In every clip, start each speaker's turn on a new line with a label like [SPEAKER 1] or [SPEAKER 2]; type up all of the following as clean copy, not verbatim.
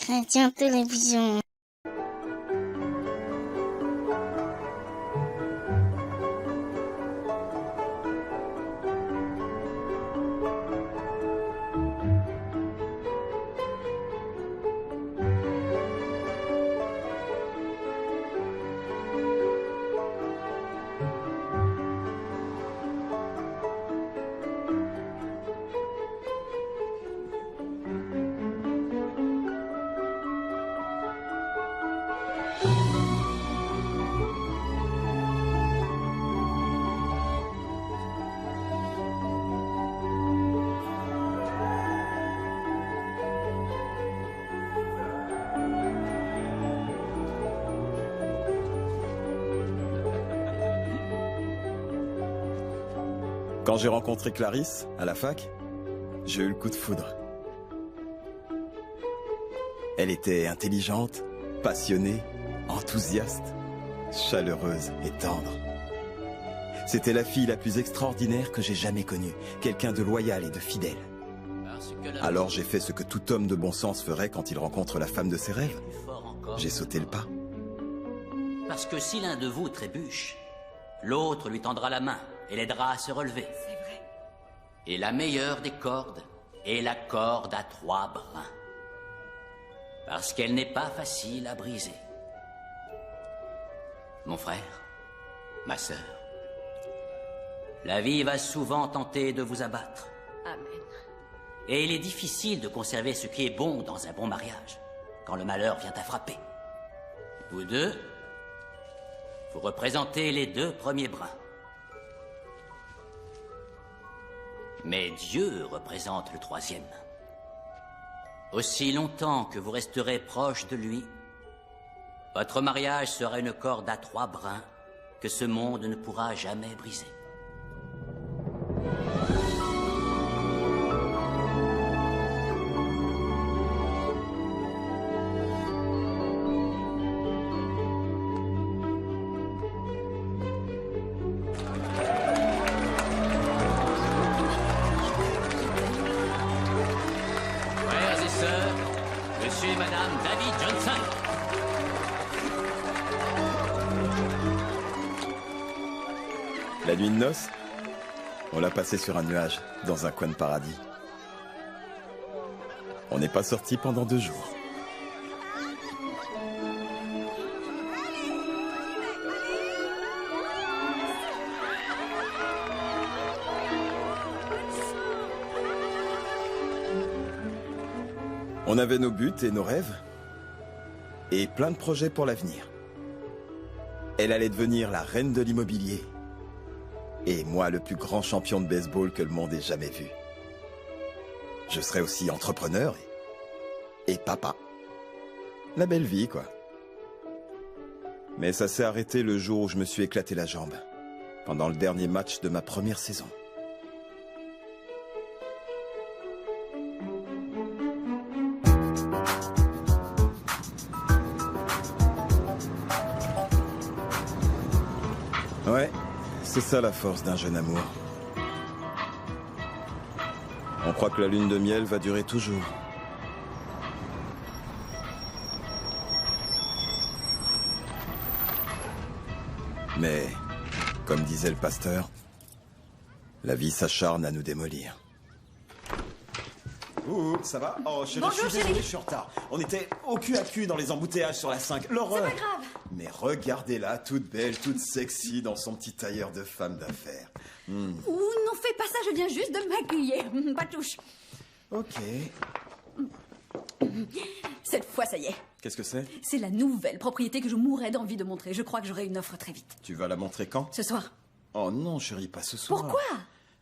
[SPEAKER 1] Radio Télévision.
[SPEAKER 2] Quand j'ai rencontré Clarisse, à la fac, j'ai eu le coup de foudre. Elle était intelligente, passionnée, enthousiaste, chaleureuse et tendre. C'était la fille la plus extraordinaire que j'ai jamais connue, quelqu'un de loyal et de fidèle. Alors j'ai fait ce que tout homme de bon sens ferait quand il rencontre la femme de ses rêves. J'ai sauté le pas.
[SPEAKER 3] Parce que si l'un de vous trébuche, l'autre lui tendra la main et l'aidera à se relever.
[SPEAKER 4] C'est vrai.
[SPEAKER 3] Et la meilleure des cordes est la corde à 3 brins. Parce qu'elle n'est pas facile à briser. Mon frère, ma sœur, la vie va souvent tenter de vous abattre.
[SPEAKER 4] Amen.
[SPEAKER 3] Et il est difficile de conserver ce qui est bon dans un bon mariage, quand le malheur vient à frapper. Vous deux, vous représentez les 2 premiers brins. Mais Dieu représente le 3e. Aussi longtemps que vous resterez proche de lui, votre mariage sera une corde à 3 brins que ce monde ne pourra jamais briser. Frères et sœurs, monsieur et madame David Johnson.
[SPEAKER 2] La nuit de noces, on l'a passée sur un nuage, dans un coin de paradis. On n'est pas sorti pendant 2 jours. On avait nos buts et nos rêves, et plein de projets pour l'avenir. Elle allait devenir la reine de l'immobilier, et moi le plus grand champion de baseball que le monde ait jamais vu. Je serais aussi entrepreneur et papa. La belle vie, quoi. Mais ça s'est arrêté le jour où je me suis éclaté la jambe, pendant le dernier match de ma première saison. Ouais, c'est ça la force d'un jeune amour. On croit que la lune de miel va durer toujours. Mais, comme disait le pasteur, la vie s'acharne à nous démolir.
[SPEAKER 5] Ouh, ça va? Oh, chérie,
[SPEAKER 4] Bonjour,
[SPEAKER 5] je suis désolé,
[SPEAKER 4] chérie.
[SPEAKER 5] je suis en retard. On était au cul à cul dans les embouteillages sur la 5. L'horreur.
[SPEAKER 4] C'est pas grave.
[SPEAKER 5] Mais regardez-la, toute belle, toute sexy dans son petit tailleur de femme d'affaires.
[SPEAKER 4] Ouh, non, fais pas ça, je viens juste de m'accueillir. Pas de touche.
[SPEAKER 5] Ok.
[SPEAKER 4] Cette fois, ça y est.
[SPEAKER 5] Qu'est-ce que c'est?
[SPEAKER 4] C'est la nouvelle propriété que je mourrais d'envie de montrer. Je crois que j'aurai une offre très vite.
[SPEAKER 5] Tu vas la montrer quand?
[SPEAKER 4] Ce soir.
[SPEAKER 5] Oh non, chérie, pas ce soir.
[SPEAKER 4] Pourquoi?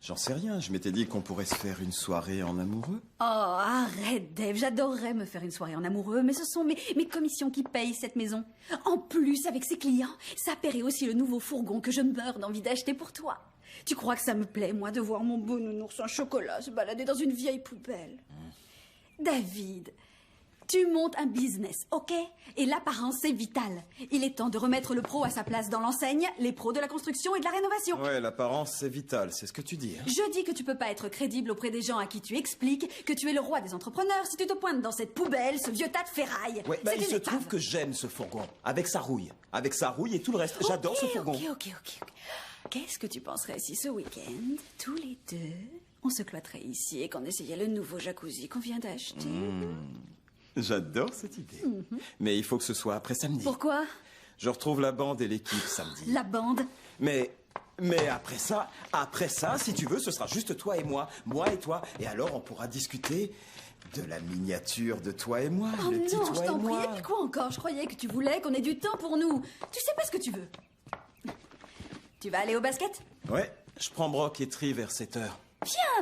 [SPEAKER 5] J'en sais rien, je m'étais dit qu'on pourrait se faire une soirée en amoureux.
[SPEAKER 4] Oh, arrête, Dave. J'adorerais me faire une soirée en amoureux, mais ce sont mes commissions qui payent cette maison. En plus, avec ses clients, ça paierait aussi le nouveau fourgon que je meurs d'envie d'acheter pour toi. Tu crois que ça me plaît, moi, de voir mon beau nounours en chocolat se balader dans une vieille poubelle? David, Tu montes un business, ok? Et l'apparence, c'est vital. Il est temps de remettre le pro à sa place dans l'enseigne, les pros de la construction et de la rénovation.
[SPEAKER 2] Ouais, l'apparence, c'est vital, c'est ce que tu dis. Hein.
[SPEAKER 4] Je dis que tu peux pas être crédible auprès des gens à qui tu expliques que tu es le roi des entrepreneurs si tu te pointes dans cette poubelle, ce vieux tas de ferraille.
[SPEAKER 2] Ouais, il se trouve que j'aime ce fourgon, avec sa rouille. Avec sa rouille et tout le reste, j'adore ce fourgon.
[SPEAKER 4] Ok. Qu'est-ce que tu penserais si ce week-end, tous les deux, on se cloîtrait ici et qu'on essayait le nouveau jacuzzi qu'on vient d'acheter?
[SPEAKER 2] J'adore cette idée. Mais il faut que ce soit après samedi.
[SPEAKER 4] Pourquoi?
[SPEAKER 2] Je retrouve la bande et l'équipe samedi.
[SPEAKER 4] La bande?
[SPEAKER 2] Mais après ça, si tu veux, ce sera juste toi et moi et toi. Et alors, on pourra discuter de la miniature de toi et moi,
[SPEAKER 4] Oh
[SPEAKER 2] le petit
[SPEAKER 4] non,
[SPEAKER 2] toi
[SPEAKER 4] je
[SPEAKER 2] et
[SPEAKER 4] t'en prie.
[SPEAKER 2] moi.
[SPEAKER 4] Et puis quoi encore? Je croyais que tu voulais qu'on ait du temps pour nous. Tu sais pas ce que tu veux. Tu vas aller au basket?
[SPEAKER 2] Ouais, je prends Brock et Tri vers 7h.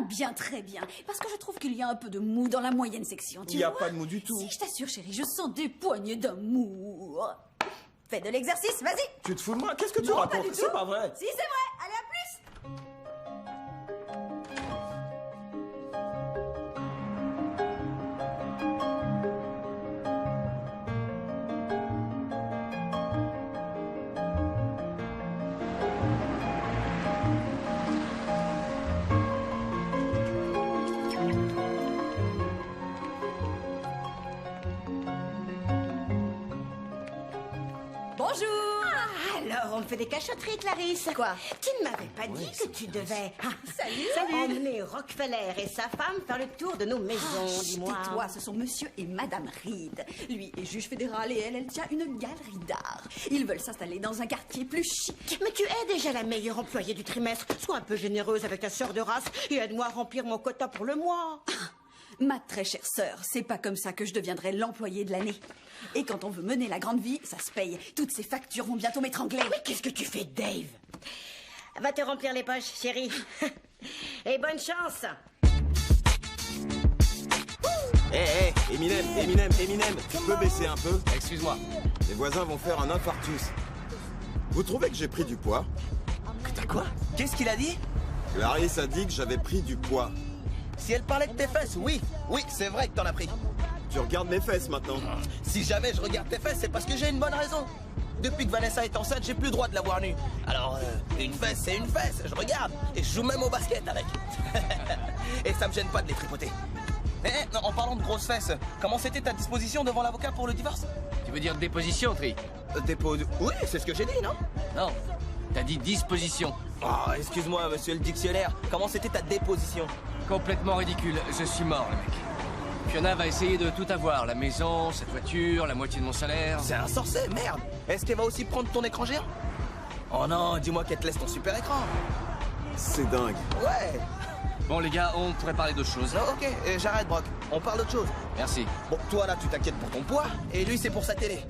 [SPEAKER 4] Bien, très bien. Parce que je trouve qu'il y a un peu de mou dans la moyenne section, tu
[SPEAKER 2] Il n'y a
[SPEAKER 4] vois?
[SPEAKER 2] pas de mou du tout.
[SPEAKER 4] Si, je t'assure, chérie, je sens des poignées d'amour. Fais de l'exercice, vas-y.
[SPEAKER 2] Tu te fous de moi? Qu'est-ce que tu
[SPEAKER 4] Non, pas
[SPEAKER 2] racontes?
[SPEAKER 4] du tout.
[SPEAKER 2] C'est pas vrai.
[SPEAKER 4] Si, c'est vrai. Allez, à plus. Bonjour.
[SPEAKER 1] Alors, on me fait des cachotteries, Clarisse.
[SPEAKER 4] Quoi?
[SPEAKER 1] Tu ne m'avais pas dit que tu devais
[SPEAKER 4] Salut.
[SPEAKER 1] emmener Rockefeller et sa femme faire le tour de nos maisons, dis-moi.
[SPEAKER 4] Tais-toi, ce sont monsieur et madame Reed. Lui est juge fédéral et elle tient une galerie d'art. Ils veulent s'installer dans un quartier plus chic.
[SPEAKER 1] Mais tu es déjà la meilleure employée du trimestre. Sois un peu généreuse avec ta sœur de race et aide-moi à remplir mon quota pour le mois.
[SPEAKER 4] Ma très chère sœur, c'est pas comme ça que je deviendrai l'employé de l'année. Et quand on veut mener la grande vie, ça se paye. Toutes ces factures vont bientôt m'étrangler.
[SPEAKER 1] Mais qu'est-ce que tu fais, Dave? Va te remplir les poches, chérie. Et bonne chance.
[SPEAKER 2] Eminem, tu peux baisser un peu?
[SPEAKER 6] Excuse-moi.
[SPEAKER 2] Les voisins vont faire un infarctus. Vous trouvez que j'ai pris du poids?
[SPEAKER 6] T'as quoi? Qu'est-ce qu'il a dit?
[SPEAKER 2] Clarisse a dit que j'avais pris du poids.
[SPEAKER 6] Si elle parlait de tes fesses, oui, c'est vrai que t'en as pris.
[SPEAKER 2] Tu regardes mes fesses maintenant.
[SPEAKER 6] Si jamais je regarde tes fesses, c'est parce que j'ai une bonne raison. Depuis que Vanessa est enceinte, j'ai plus le droit de la voir nue. Alors, une fesse, c'est une fesse, je regarde. Et je joue même au basket avec. Et ça me gêne pas de les tripoter. Non, en parlant de grosses fesses, comment c'était ta disposition devant l'avocat pour le divorce?
[SPEAKER 7] Tu veux dire déposition, Tri?
[SPEAKER 6] Oui, c'est ce que j'ai dit, non?
[SPEAKER 7] Non, t'as dit disposition.
[SPEAKER 6] Oh, excuse-moi, monsieur le dictionnaire. Comment c'était ta déposition?
[SPEAKER 7] Complètement ridicule, je suis mort, le mec. Fiona va essayer de tout avoir, la maison, cette voiture, la moitié de mon salaire.
[SPEAKER 6] C'est insensé, merde. Est-ce qu'elle va aussi prendre ton écran géant? Oh non, dis-moi qu'elle te laisse ton super écran.
[SPEAKER 2] C'est dingue.
[SPEAKER 6] Ouais.
[SPEAKER 7] Bon les gars, on pourrait parler d'autre chose.
[SPEAKER 6] Non, ok, j'arrête, Brock. On parle d'autre chose.
[SPEAKER 7] Merci.
[SPEAKER 6] Bon, toi là, tu t'inquiètes pour ton poids, et lui, c'est pour sa télé.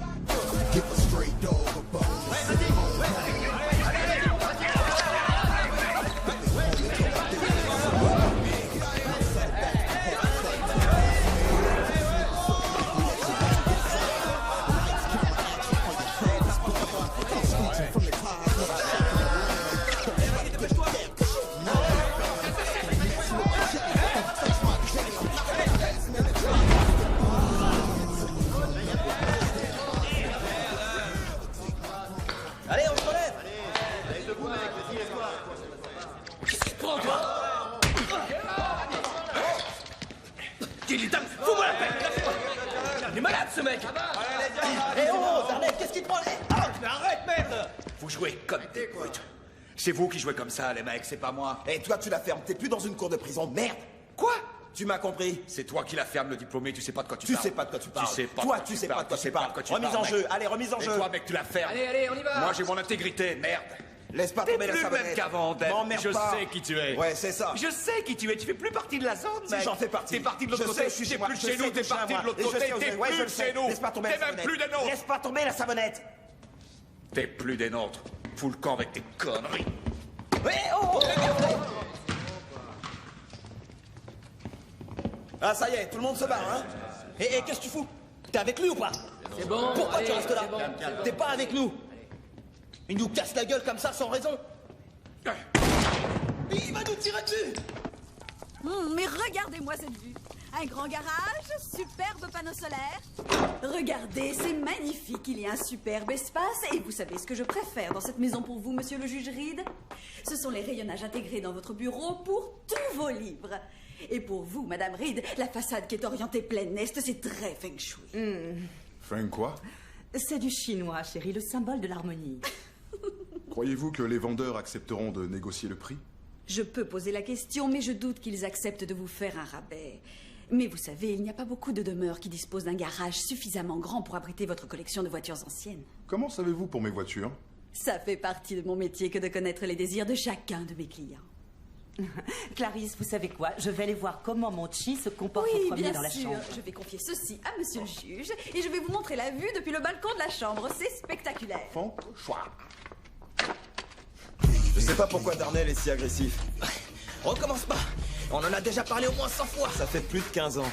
[SPEAKER 6] Allez, on se relève.
[SPEAKER 7] Prends toi. Fous-moi la paix. Il est malade ce mec.
[SPEAKER 6] Eh oh, Zarnet, qu'est-ce qui te prend?
[SPEAKER 8] Mais arrête, merde! Vous jouez comme des brutes. C'est vous qui jouez comme ça, les mecs, c'est pas moi.
[SPEAKER 2] Et toi, tu la fermes, t'es plus dans une cour de prison, merde!
[SPEAKER 8] Quoi?
[SPEAKER 2] Tu m'as compris?
[SPEAKER 8] C'est toi qui la ferme, le diplômé, tu sais pas de quoi tu
[SPEAKER 2] Tu
[SPEAKER 8] parles.
[SPEAKER 2] sais pas de quoi tu parles.
[SPEAKER 8] Tu sais pas
[SPEAKER 2] Toi,
[SPEAKER 8] de quoi
[SPEAKER 2] tu sais pas de quoi
[SPEAKER 8] sais
[SPEAKER 2] tu
[SPEAKER 8] pas
[SPEAKER 2] parles.
[SPEAKER 8] de quoi tu
[SPEAKER 2] Remise
[SPEAKER 8] parles,
[SPEAKER 2] en jeu,
[SPEAKER 8] mec.
[SPEAKER 2] allez, remise en
[SPEAKER 8] Et
[SPEAKER 2] jeu.
[SPEAKER 8] toi, mec, tu la fermes.
[SPEAKER 7] Allez, on y va.
[SPEAKER 8] Moi, j'ai mon intégrité, merde.
[SPEAKER 2] Laisse pas
[SPEAKER 8] T'es
[SPEAKER 2] tomber la
[SPEAKER 8] plus
[SPEAKER 2] savonnette.
[SPEAKER 8] même qu'avant, Dave.
[SPEAKER 2] M'emmerde
[SPEAKER 8] Je
[SPEAKER 2] pas.
[SPEAKER 8] sais qui tu es.
[SPEAKER 2] Ouais, c'est ça.
[SPEAKER 8] Je sais qui tu es, tu fais plus partie de la zone,
[SPEAKER 2] Si,
[SPEAKER 8] mec.
[SPEAKER 2] j'en fais partie.
[SPEAKER 8] T'es parti de l'autre
[SPEAKER 2] Je
[SPEAKER 8] côté,
[SPEAKER 2] sais, je suis
[SPEAKER 8] t'es
[SPEAKER 2] chez moi.
[SPEAKER 8] plus
[SPEAKER 2] Je
[SPEAKER 8] chez
[SPEAKER 2] sais
[SPEAKER 8] nous,
[SPEAKER 2] que
[SPEAKER 8] t'es
[SPEAKER 2] je suis
[SPEAKER 8] parti
[SPEAKER 2] à
[SPEAKER 8] de
[SPEAKER 2] moi.
[SPEAKER 8] l'autre
[SPEAKER 2] Et je
[SPEAKER 8] côté,
[SPEAKER 2] sais où je
[SPEAKER 8] t'es
[SPEAKER 2] vais. Ouais, je le
[SPEAKER 8] plus
[SPEAKER 2] sais.
[SPEAKER 8] chez nous.
[SPEAKER 2] Laisse pas tomber la
[SPEAKER 8] T'es même
[SPEAKER 2] savonnette.
[SPEAKER 8] plus des nôtres.
[SPEAKER 2] Laisse pas tomber la savonnette.
[SPEAKER 8] T'es plus des nôtres. Fous le camp avec tes conneries.
[SPEAKER 2] Ah, ça y est, tout le monde se barre, hein?
[SPEAKER 6] Et qu'est-ce que tu fous? T'es avec lui ou pas?
[SPEAKER 7] C'est bon.
[SPEAKER 6] Pourquoi
[SPEAKER 7] allez,
[SPEAKER 6] tu restes là?
[SPEAKER 7] c'est bon, c'est bon.
[SPEAKER 6] T'es pas avec nous. Il nous casse la gueule comme ça sans raison. Il va nous tirer dessus.
[SPEAKER 4] Mais regardez-moi cette vue. Un grand garage, superbe panneau solaire. Regardez, c'est magnifique. Il y a un superbe espace. Et vous savez ce que je préfère dans cette maison pour vous, monsieur le juge Reed? Ce sont les rayonnages intégrés dans votre bureau pour tous vos livres. Et pour vous, madame Reed, la façade qui est orientée plein est, c'est très feng shui.
[SPEAKER 9] Feng quoi?
[SPEAKER 1] C'est du chinois, chérie, le symbole de l'harmonie.
[SPEAKER 9] Croyez-vous que les vendeurs accepteront de négocier le prix?
[SPEAKER 4] Je peux poser la question, mais je doute qu'ils acceptent de vous faire un rabais. Mais vous savez, il n'y a pas beaucoup de demeures qui disposent d'un garage suffisamment grand pour abriter votre collection de voitures anciennes.
[SPEAKER 9] Comment savez-vous pour mes voitures?
[SPEAKER 4] Ça fait partie de mon métier que de connaître les désirs de chacun de mes clients.
[SPEAKER 1] Clarisse, vous savez quoi? Je vais aller voir comment mon chi se comporte
[SPEAKER 4] Oui,
[SPEAKER 1] au premier
[SPEAKER 4] bien
[SPEAKER 1] dans la
[SPEAKER 4] sûr.
[SPEAKER 1] chambre.
[SPEAKER 4] Je vais confier ceci à monsieur le juge et je vais vous montrer la vue depuis le balcon de la chambre. C'est spectaculaire.
[SPEAKER 9] Feng Shui.
[SPEAKER 2] Je sais pas pourquoi Darnell est si agressif.
[SPEAKER 6] Recommence pas. On en a déjà parlé au moins 100 fois.
[SPEAKER 2] Ça fait plus de 15 ans.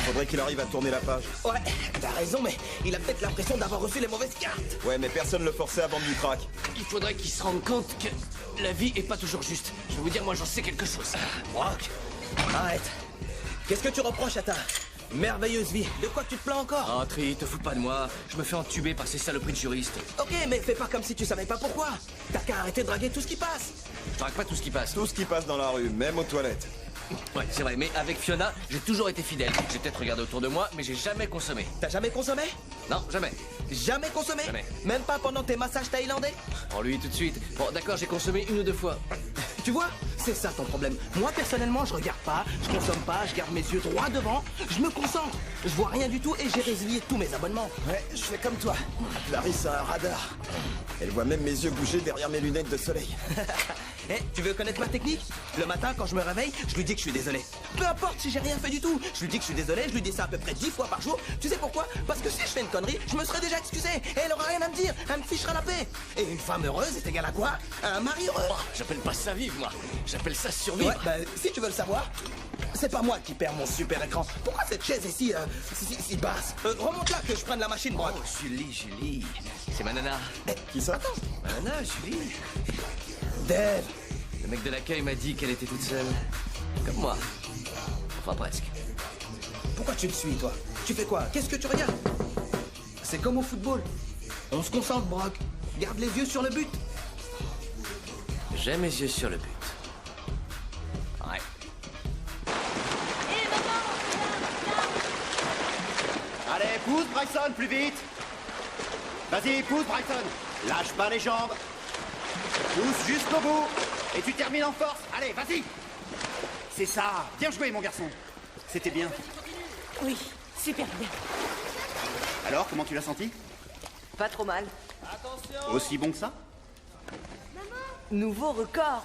[SPEAKER 2] Faudrait qu'il arrive à tourner la page.
[SPEAKER 6] Ouais, t'as raison, mais il a peut-être l'impression d'avoir reçu les mauvaises cartes.
[SPEAKER 2] Ouais, mais personne le forçait à vendre du crack.
[SPEAKER 7] Il faudrait qu'il se rende compte que la vie est pas toujours juste. Je vais vous dire, moi j'en sais quelque chose.
[SPEAKER 6] Brock, arrête. Qu'est-ce que tu reproches à ta merveilleuse vie? De quoi tu te plains encore?
[SPEAKER 7] Oh, Tri, te fous pas de moi. Je me fais entuber par ces saloperies de juristes.
[SPEAKER 6] Ok, mais fais pas comme si tu savais pas pourquoi. T'as qu'à arrêter de draguer tout ce qui passe.
[SPEAKER 7] Je drague pas tout ce qui passe.
[SPEAKER 2] Tout ce qui passe dans la rue, même aux toilettes.
[SPEAKER 7] Ouais, c'est vrai, mais avec Fiona, j'ai toujours été fidèle. J'ai peut-être regardé autour de moi, mais j'ai jamais consommé.
[SPEAKER 6] T'as jamais consommé?
[SPEAKER 7] Non, jamais.
[SPEAKER 6] Jamais consommé?
[SPEAKER 7] Jamais.
[SPEAKER 6] Même pas pendant tes massages thaïlandais?
[SPEAKER 7] En lui tout de suite. Bon, d'accord, j'ai consommé 1 ou 2 fois.
[SPEAKER 6] Tu vois, c'est ça ton problème. Moi, personnellement, je regarde pas, je consomme pas, je garde mes yeux droit devant, je me concentre. Je vois rien du tout et j'ai résilié tous mes abonnements.
[SPEAKER 2] Ouais, je fais comme toi. Clarisse a un radar. Elle voit même mes yeux bouger derrière mes lunettes de soleil.
[SPEAKER 6] Eh, tu veux connaître ma technique? Le matin, quand je me réveille, je lui dis que je suis désolé. Peu importe si j'ai rien fait du tout. Je lui dis que je suis désolé, je lui dis ça à peu près 10 fois par jour. Tu sais pourquoi? Parce que si je fais une connerie, je me serais déjà excusé. Et elle aura rien à me dire. Elle me fichera la paix. Et une femme heureuse est égale à quoi? Un mari heureux.
[SPEAKER 7] Oh, j'appelle pas ça vivre, moi. J'appelle ça survivre.
[SPEAKER 6] Ouais, bah, si tu veux le savoir, c'est pas moi qui perds mon super écran. Pourquoi cette chaise est si basse? Remonte là que je prenne la machine, Brock.
[SPEAKER 7] Oh, Julie. C'est ma nana.
[SPEAKER 2] Qui ça?
[SPEAKER 7] Ma nana, Julie.
[SPEAKER 6] Dave.
[SPEAKER 7] Le mec de l'accueil m'a dit qu'elle était toute seule. Comme moi. Enfin, presque.
[SPEAKER 6] Pourquoi tu le suis, toi? Tu fais quoi? Qu'est-ce que tu regardes? C'est comme au football. On se concentre, Brock. Garde les yeux sur le but.
[SPEAKER 7] J'ai mes yeux sur le but. Ouais.
[SPEAKER 10] Allez, pousse Bryson, plus vite. Vas-y, pousse Bryson. Lâche pas les jambes. Pousse jusqu'au bout. Et tu termines en force. Allez, vas-y. C'est ça. Bien joué, mon garçon. C'était bien.
[SPEAKER 1] Oui, super bien.
[SPEAKER 10] Alors, comment tu l'as senti?
[SPEAKER 1] Pas trop mal.
[SPEAKER 10] Aussi bon que ça?
[SPEAKER 1] Nouveau record.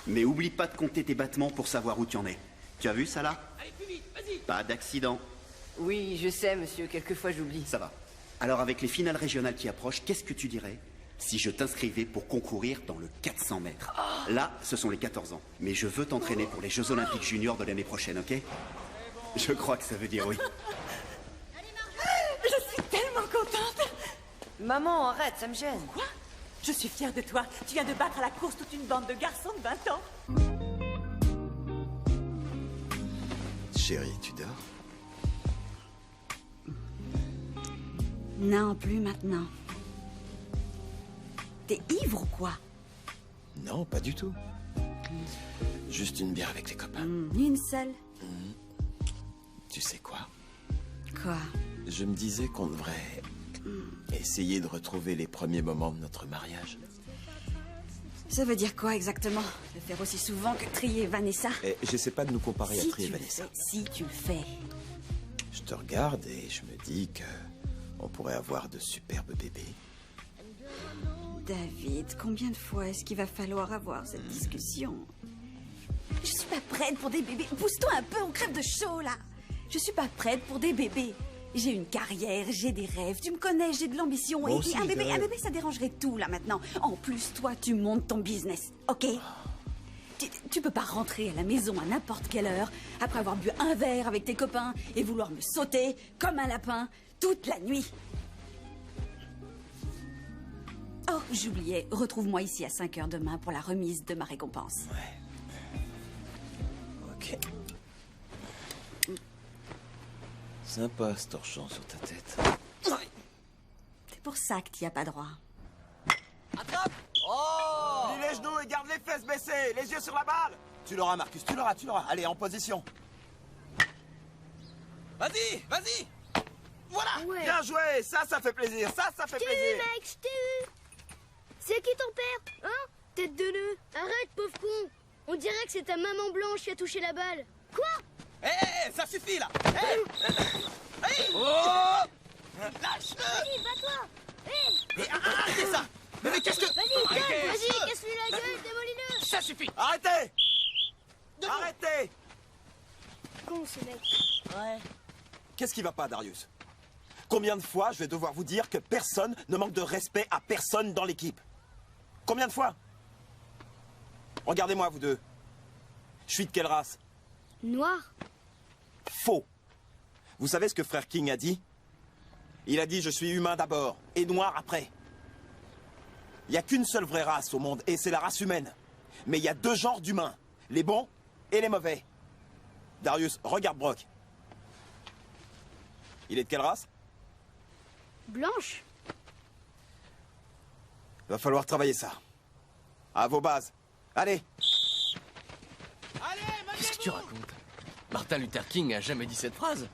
[SPEAKER 10] Mais oublie pas de compter tes battements pour savoir où tu en es. Tu as vu ça là?
[SPEAKER 7] Allez, plus vite, vas-y.
[SPEAKER 10] Pas d'accident.
[SPEAKER 1] Oui, je sais, monsieur. Quelquefois, j'oublie.
[SPEAKER 10] Ça va. Alors, avec les finales régionales qui approchent, qu'est-ce que tu dirais si je t'inscrivais pour concourir dans le 400 mètres? Là, ce sont les 14 ans. Mais je veux t'entraîner pour les Jeux Olympiques Juniors de l'année prochaine, ok? Je crois que ça veut dire oui.
[SPEAKER 1] Je suis tellement contente.
[SPEAKER 11] Maman, arrête, ça me gêne.
[SPEAKER 1] Quoi? Je suis fière de toi. Tu viens de battre à la course toute une bande de garçons de 20 ans.
[SPEAKER 2] Chérie, tu dors?
[SPEAKER 4] Non, plus maintenant. T'es ivre ou quoi?
[SPEAKER 2] Non, pas du tout. Juste une bière avec les copains.
[SPEAKER 4] Une seule?
[SPEAKER 2] Tu sais quoi?
[SPEAKER 4] Quoi?
[SPEAKER 2] Je me disais qu'on devrait essayer de retrouver les premiers moments de notre mariage.
[SPEAKER 4] Ça veut dire quoi exactement? Le faire aussi souvent que trier Vanessa?
[SPEAKER 2] Et j'essaie pas de nous comparer
[SPEAKER 4] Si
[SPEAKER 2] à Tri et
[SPEAKER 4] tu le
[SPEAKER 2] Vanessa.
[SPEAKER 4] fais, si tu le fais.
[SPEAKER 2] Je te regarde et je me dis que on pourrait avoir de superbes bébés.
[SPEAKER 4] David, combien de fois est-ce qu'il va falloir avoir cette discussion? Je suis pas prête pour des bébés. Pousse-toi un peu, on crève de chaud là. Je suis pas prête pour des bébés. J'ai une carrière, j'ai des rêves, tu me connais, j'ai de l'ambition.
[SPEAKER 2] Moi
[SPEAKER 4] Et
[SPEAKER 2] aussi,
[SPEAKER 4] un
[SPEAKER 2] j'ai des
[SPEAKER 4] bébé,
[SPEAKER 2] rêves.
[SPEAKER 4] ça dérangerait tout là maintenant. En plus, toi, tu montes ton business, ok? Tu peux pas rentrer à la maison à n'importe quelle heure, après avoir bu un verre avec tes copains, et vouloir me sauter comme un lapin toute la nuit. Oh, j'oubliais, retrouve-moi ici à 5 h demain pour la remise de ma récompense.
[SPEAKER 2] Ok. Sympa ce torchon sur ta tête.
[SPEAKER 4] C'est pour ça que t'y as pas droit.
[SPEAKER 6] Attrape! Oh!
[SPEAKER 2] Plie les genoux et garde les fesses baissées, les yeux sur la balle. Tu l'auras, Marcus, tu l'auras. Allez, en position.
[SPEAKER 6] Vas-y, vas-y! Voilà!
[SPEAKER 12] Ouais.
[SPEAKER 2] Bien joué, ça fait plaisir, ça fait
[SPEAKER 12] Je t'ai
[SPEAKER 2] plaisir.
[SPEAKER 12] eu, mec, je t'ai eu. C'est qui ton père? Hein? Tête de nœud. Arrête, pauvre con. On dirait que c'est ta maman blanche qui a touché la balle. Quoi?
[SPEAKER 6] Hé, ça suffit là! Hé!
[SPEAKER 7] Oh!
[SPEAKER 6] Lâche!
[SPEAKER 12] Vas-y, bats-toi. Hé!
[SPEAKER 6] Arrêtez ça! Mais qu'est-ce que...
[SPEAKER 12] Vas-y,
[SPEAKER 6] Arrêtez.
[SPEAKER 12] vas-y, casse-lui la gueule, démolis-le.
[SPEAKER 6] Ça suffit!
[SPEAKER 2] Arrêtez. Arrêtez.
[SPEAKER 12] Con, ce mec.
[SPEAKER 6] Ouais.
[SPEAKER 2] Qu'est-ce qui va pas, Darius? Combien de fois je vais devoir vous dire que personne ne manque de respect à personne dans l'équipe? Combien de fois? Regardez-moi, vous deux. Je suis de quelle race?
[SPEAKER 12] Noir.
[SPEAKER 2] Faux. Vous savez ce que frère King a dit? Il a dit je suis humain d'abord et noir après. Il n'y a qu'une seule vraie race au monde et c'est la race humaine. Mais il y a deux genres d'humains, les bons et les mauvais. Darius, regarde Brock. Il est de quelle race?
[SPEAKER 12] Blanche.
[SPEAKER 2] Va falloir travailler ça. À vos bases. Allez.
[SPEAKER 7] Qu'est-ce que tu racontes? Martin Luther King a jamais dit cette phrase.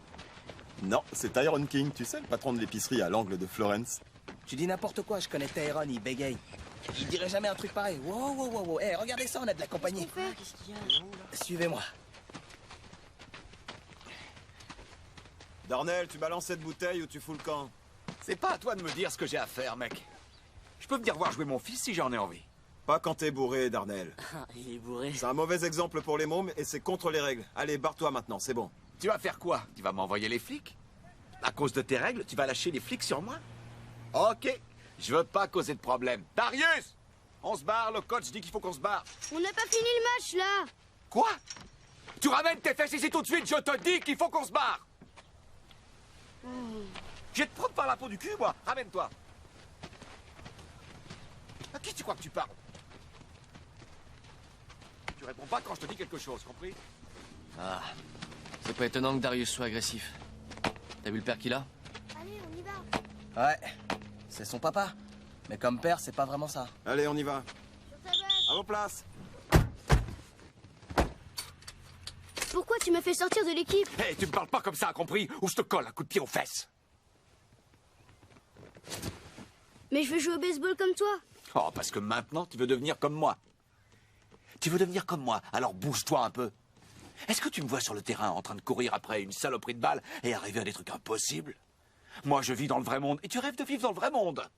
[SPEAKER 2] Non, c'est Tyrone King, tu sais, le patron de l'épicerie à l'angle de Florence.
[SPEAKER 6] Tu dis n'importe quoi, je connais Tyrone, il bégaye. Il dirait jamais un truc pareil. Wow. Hé, regardez ça, on a de la compagnie.
[SPEAKER 12] Qu'est-ce qu'il y a?
[SPEAKER 6] Suivez-moi.
[SPEAKER 2] Darnell, tu balances cette bouteille ou tu fous le camp?
[SPEAKER 8] C'est pas à toi de me dire ce que j'ai à faire, mec. Je peux venir voir jouer mon fils si j'en ai envie.
[SPEAKER 2] Pas quand t'es bourré, Darnell.
[SPEAKER 3] Il est bourré.
[SPEAKER 2] C'est un mauvais exemple pour les mômes et c'est contre les règles. Allez, barre-toi maintenant, c'est bon.
[SPEAKER 8] Tu vas faire quoi? Tu vas m'envoyer les flics? À cause de tes règles, tu vas lâcher les flics sur moi? Ok, je veux pas causer de problème. Darius! On se barre, le coach dit qu'il faut qu'on se barre.
[SPEAKER 12] On n'a pas fini le match, là.
[SPEAKER 8] Quoi? Tu ramènes tes fesses ici tout de suite, je te dis qu'il faut qu'on se barre! Je vais te prendre par la peau du cul, moi! Ramène-toi! À qui tu crois que tu parles? Tu réponds pas quand je te dis quelque chose, compris?
[SPEAKER 7] Ah, c'est pas étonnant que Darius soit agressif. T'as vu le père qu'il a?
[SPEAKER 12] Allez, on y va.
[SPEAKER 6] Ouais, c'est son papa. Mais comme père, c'est pas vraiment ça.
[SPEAKER 2] Allez, on y va.
[SPEAKER 12] Sur ta base.
[SPEAKER 2] À vos places.
[SPEAKER 12] Pourquoi tu m'as fait sortir de l'équipe?
[SPEAKER 8] Hé, tu me parles pas comme ça, compris? Ou je te colle un coup de pied aux fesses!
[SPEAKER 12] Mais je veux jouer au baseball comme toi.
[SPEAKER 8] Oh, parce que maintenant, tu veux devenir comme moi. Tu veux devenir comme moi, alors bouge-toi un peu. Est-ce que tu me vois sur le terrain en train de courir après une saloperie de balle et arriver à des trucs impossibles? Moi, je vis dans le vrai monde et tu rêves de vivre dans le vrai monde.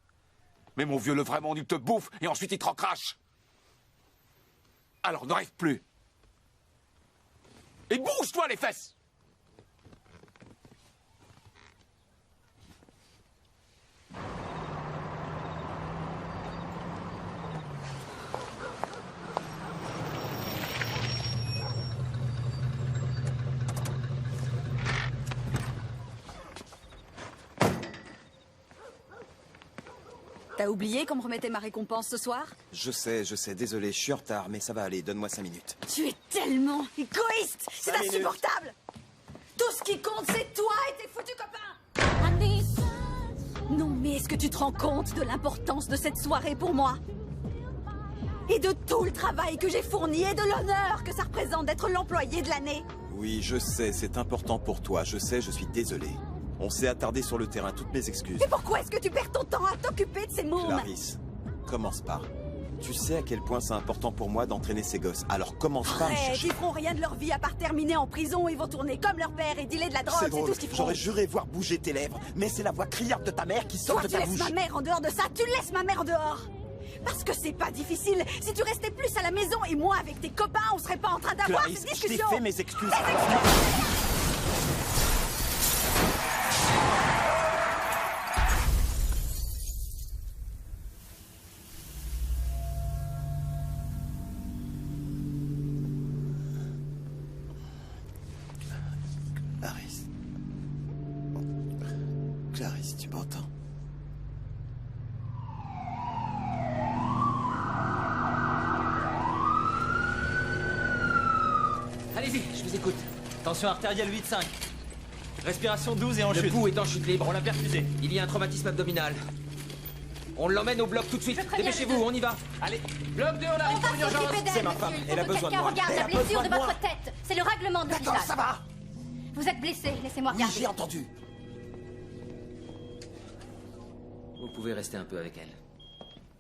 [SPEAKER 8] Mais mon vieux, le vrai monde, il te bouffe et ensuite il te recrache. Alors ne rêve plus. Et bouge-toi les fesses!
[SPEAKER 4] T'as oublié qu'on me remettait ma récompense ce soir?
[SPEAKER 2] Je sais, désolé, je suis en retard, mais ça va aller, donne-moi 5 minutes.
[SPEAKER 4] Tu es tellement égoïste! C'est
[SPEAKER 2] 5 minutes.
[SPEAKER 4] insupportable! Tout ce qui compte, c'est toi et tes foutus copains! Non, mais est-ce que tu te rends compte de l'importance de cette soirée pour moi? Et de tout le travail que j'ai fourni et de l'honneur que ça représente d'être l'employé de l'année?
[SPEAKER 2] Oui, je sais, c'est important pour toi, je sais, je suis désolé. On s'est attardé sur le terrain, toutes mes excuses.
[SPEAKER 4] Et pourquoi est-ce que tu perds ton temps à t'occuper de ces mômes?
[SPEAKER 2] Clarisse, commence par. Tu sais à quel point c'est important pour moi d'entraîner ces gosses, alors commence par me
[SPEAKER 4] Arrête,
[SPEAKER 2] chercher.
[SPEAKER 4] ils feront rien de leur vie à part terminer en prison, ils vont tourner comme leur père et dealer de la drogue,
[SPEAKER 2] C'est
[SPEAKER 4] c'est
[SPEAKER 2] drôle,
[SPEAKER 4] tout ce qu'ils feront.
[SPEAKER 2] j'aurais juré voir bouger tes lèvres, mais c'est la voix criarde de ta mère qui sort
[SPEAKER 4] Toi,
[SPEAKER 2] de
[SPEAKER 4] tu
[SPEAKER 2] ta
[SPEAKER 4] laisses
[SPEAKER 2] bouche.
[SPEAKER 4] ma mère en dehors de ça, tu laisses ma mère en dehors. Parce que c'est pas difficile. Si tu restais plus à la maison et moi avec tes copains, on serait pas en train d'avoir
[SPEAKER 2] Clarisse,
[SPEAKER 4] cette
[SPEAKER 2] je t'ai
[SPEAKER 4] discussion.
[SPEAKER 2] fait mes excuses. Clarisse. Clarisse, tu m'entends?
[SPEAKER 13] Allez-y, je vous écoute. Tension artérielle 8,5. Respiration 12 et en chute.
[SPEAKER 14] Le pouls est en chute libre.
[SPEAKER 13] On l'a perfusé.
[SPEAKER 14] Il y a un traumatisme abdominal. On l'emmène au bloc tout de suite. Dépêchez-vous, on y va.
[SPEAKER 13] Allez, bloc 2, on arrive pour une urgence.
[SPEAKER 2] C'est ma femme, elle a besoin de moi.
[SPEAKER 15] Regarde
[SPEAKER 2] Elle
[SPEAKER 15] la
[SPEAKER 2] a
[SPEAKER 15] blessure
[SPEAKER 2] besoin
[SPEAKER 15] de
[SPEAKER 2] de moi.
[SPEAKER 15] votre tête. C'est le règlement de l'hôpital.
[SPEAKER 2] D'accord, ça va.
[SPEAKER 15] Vous êtes blessé, laissez-moi
[SPEAKER 2] Oui,
[SPEAKER 15] regarder.
[SPEAKER 2] j'ai entendu.
[SPEAKER 14] Vous pouvez rester un peu avec elle.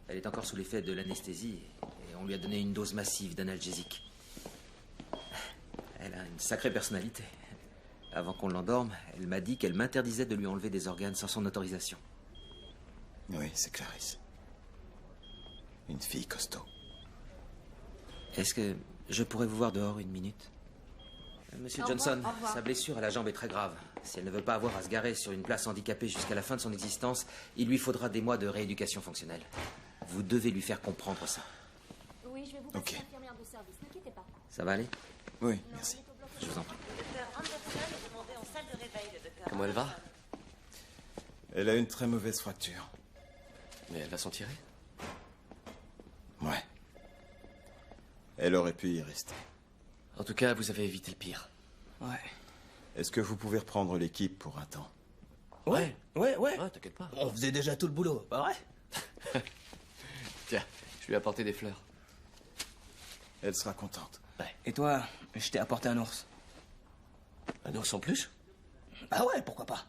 [SPEAKER 14] Elle est encore sous l'effet de l'anesthésie et on lui a donné une dose massive d'analgésique. Elle a une sacrée personnalité. Avant qu'on l'endorme, elle m'a dit qu'elle m'interdisait de lui enlever des organes sans son autorisation.
[SPEAKER 2] Oui, c'est Clarisse. Une fille costaud.
[SPEAKER 14] Est-ce que je pourrais vous voir dehors une minute? Monsieur Johnson, sa blessure à la jambe est très grave. Si elle ne veut pas avoir à se garer sur une place handicapée jusqu'à la fin de son existence, il lui faudra des mois de rééducation fonctionnelle. Vous devez lui faire comprendre ça.
[SPEAKER 15] Oui, je vais vous passer l'infirmière de service, n'inquiétez pas.
[SPEAKER 14] Ça va aller?
[SPEAKER 2] Oui, merci.
[SPEAKER 14] Je vous en prie.
[SPEAKER 13] Comment elle va?
[SPEAKER 2] Elle a une très mauvaise fracture.
[SPEAKER 13] Mais elle va s'en tirer?
[SPEAKER 2] Ouais. Elle aurait pu y rester.
[SPEAKER 13] En tout cas, vous avez évité le pire.
[SPEAKER 10] Ouais.
[SPEAKER 2] Est-ce que vous pouvez reprendre l'équipe pour un temps?
[SPEAKER 10] Ouais.
[SPEAKER 13] T'inquiète pas.
[SPEAKER 10] On faisait déjà tout le boulot, pas vrai?
[SPEAKER 13] Tiens, je lui ai apporté des fleurs.
[SPEAKER 2] Elle sera contente.
[SPEAKER 13] Ouais.
[SPEAKER 10] Et toi, je t'ai apporté un ours.
[SPEAKER 13] Un ours en plus?
[SPEAKER 10] Ah ouais, pourquoi pas?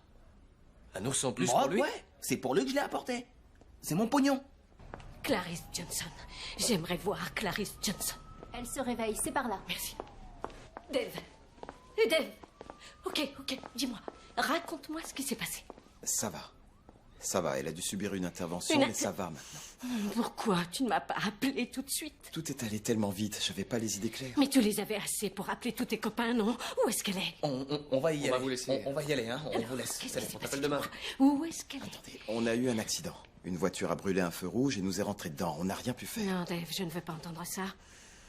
[SPEAKER 13] Un ours en plus
[SPEAKER 10] Moi,
[SPEAKER 13] pour lui?
[SPEAKER 10] Ouais, c'est pour lui que je l'ai apporté. C'est mon pognon.
[SPEAKER 16] Clarisse Johnson. J'aimerais voir Clarisse Johnson.
[SPEAKER 15] Elle se réveille, c'est par là.
[SPEAKER 16] Merci. Dave. Dave. Ok, dis-moi. Raconte-moi ce qui s'est passé.
[SPEAKER 2] Ça va. Ça va, elle a dû subir une intervention, mais ça va maintenant.
[SPEAKER 16] Pourquoi tu ne m'as pas appelé tout de suite?
[SPEAKER 2] Tout est allé tellement vite, j'avais pas les idées claires.
[SPEAKER 16] Mais tu les avais assez pour appeler tous tes copains, non? Où est-ce qu'elle est?
[SPEAKER 10] On va y aller.
[SPEAKER 13] On va vous laisser.
[SPEAKER 10] On va y aller, hein. On vous laisse.
[SPEAKER 16] Qu'est-ce qui s'est
[SPEAKER 13] On
[SPEAKER 16] passé?
[SPEAKER 13] t'appelle demain.
[SPEAKER 16] Où est-ce qu'elle est?
[SPEAKER 2] Attendez, on a eu un accident. Une voiture a brûlé un feu rouge et nous est rentré dedans. On n'a rien pu faire.
[SPEAKER 16] Non, Dave, je ne veux pas entendre ça.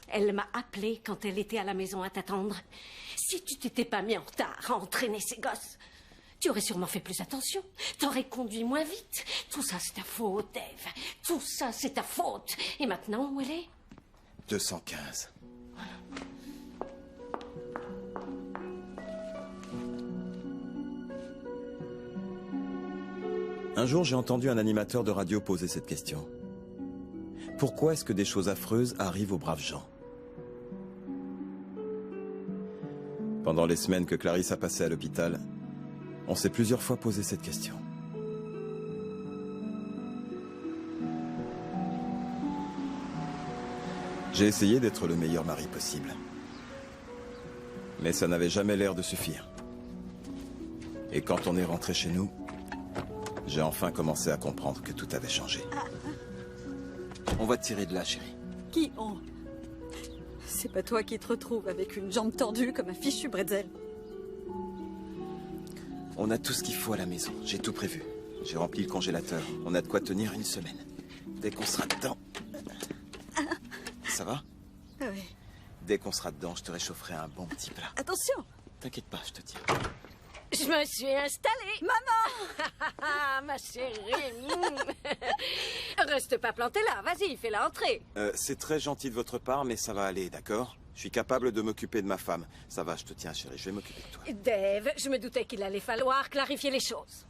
[SPEAKER 16] Elle m'a appelé quand elle était à la maison à t'attendre. Si tu t'étais pas mis en retard à entraîner ces gosses, tu aurais sûrement fait plus attention. T'aurais conduit moins vite. Tout ça, c'est ta faute, Dave. Tout ça, c'est ta faute. Et maintenant, où elle est?
[SPEAKER 2] 215. Un jour, j'ai entendu un animateur de radio poser cette question. Pourquoi est-ce que des choses affreuses arrivent aux braves gens? Pendant les semaines que Clarisse a passées à l'hôpital, on s'est plusieurs fois posé cette question. J'ai essayé d'être le meilleur mari possible. Mais ça n'avait jamais l'air de suffire. Et quand on est rentré chez nous, j'ai enfin commencé à comprendre que tout avait changé. On va te tirer de là, chérie.
[SPEAKER 4] Qui on? C'est pas toi qui te retrouves avec une jambe tordue comme un fichu bretzel.
[SPEAKER 2] On a tout ce qu'il faut à la maison. J'ai tout prévu. J'ai rempli le congélateur. On a de quoi tenir une semaine. Dès qu'on sera dedans... Ça va?
[SPEAKER 4] Oui.
[SPEAKER 2] Dès qu'on sera dedans, je te réchaufferai un bon petit plat.
[SPEAKER 4] Attention!
[SPEAKER 2] T'inquiète pas, je te tiens.
[SPEAKER 16] Je me suis installée. Maman! Ma chérie. Reste pas plantée là. Vas-y, fais-la entrer.
[SPEAKER 2] C'est très gentil de votre part, mais ça va aller, d'accord? Je suis capable de m'occuper de ma femme. Ça va, je te tiens, chérie, je vais m'occuper de toi.
[SPEAKER 16] Dave, je me doutais qu'il allait falloir clarifier les choses.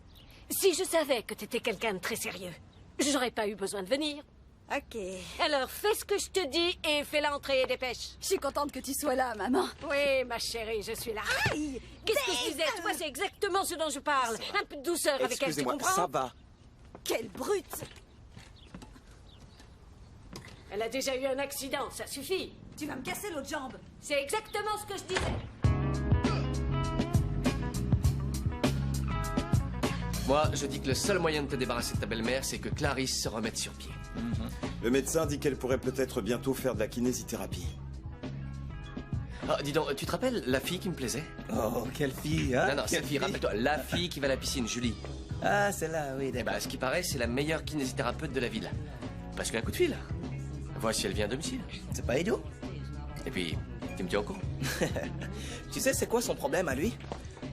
[SPEAKER 16] Si je savais que t'étais quelqu'un de très sérieux, j'aurais pas eu besoin de venir.
[SPEAKER 4] Ok.
[SPEAKER 16] Alors fais ce que je te dis et fais-la entrer, dépêche.
[SPEAKER 4] Je suis contente que tu sois là, maman.
[SPEAKER 16] Oui, ma chérie, je suis là. Aïe! Qu'est-ce que je disais? Tu vois, c'est exactement ce dont je parle. Un peu de douceur avec elle, tu
[SPEAKER 2] Excusez-moi,
[SPEAKER 16] comprends?
[SPEAKER 2] ça va.
[SPEAKER 4] Quelle brute!
[SPEAKER 16] Elle a déjà eu un accident, ça suffit.
[SPEAKER 4] Tu vas me casser l'autre jambe.
[SPEAKER 16] C'est exactement ce que je disais.
[SPEAKER 13] Moi, je dis que le seul moyen de te débarrasser de ta belle-mère, c'est que Clarisse se remette sur pied.
[SPEAKER 2] Le médecin dit qu'elle pourrait peut-être bientôt faire de la kinésithérapie.
[SPEAKER 13] Ah, dis donc, tu te rappelles la fille qui me plaisait?
[SPEAKER 10] Oh, quelle fille, hein?
[SPEAKER 13] Non, cette fille, rappelle-toi, la fille qui va à la piscine, Julie.
[SPEAKER 10] Ah, celle-là, oui,
[SPEAKER 13] Eh
[SPEAKER 10] d'accord.
[SPEAKER 13] ben, ce qui paraît, c'est la meilleure kinésithérapeute de la ville. Parce qu'un coup de fil. Voici, elle vient à domicile.
[SPEAKER 10] C'est pas idiot.
[SPEAKER 13] Et puis, tu me tiens au courant.
[SPEAKER 10] Tu sais, c'est quoi son problème à lui?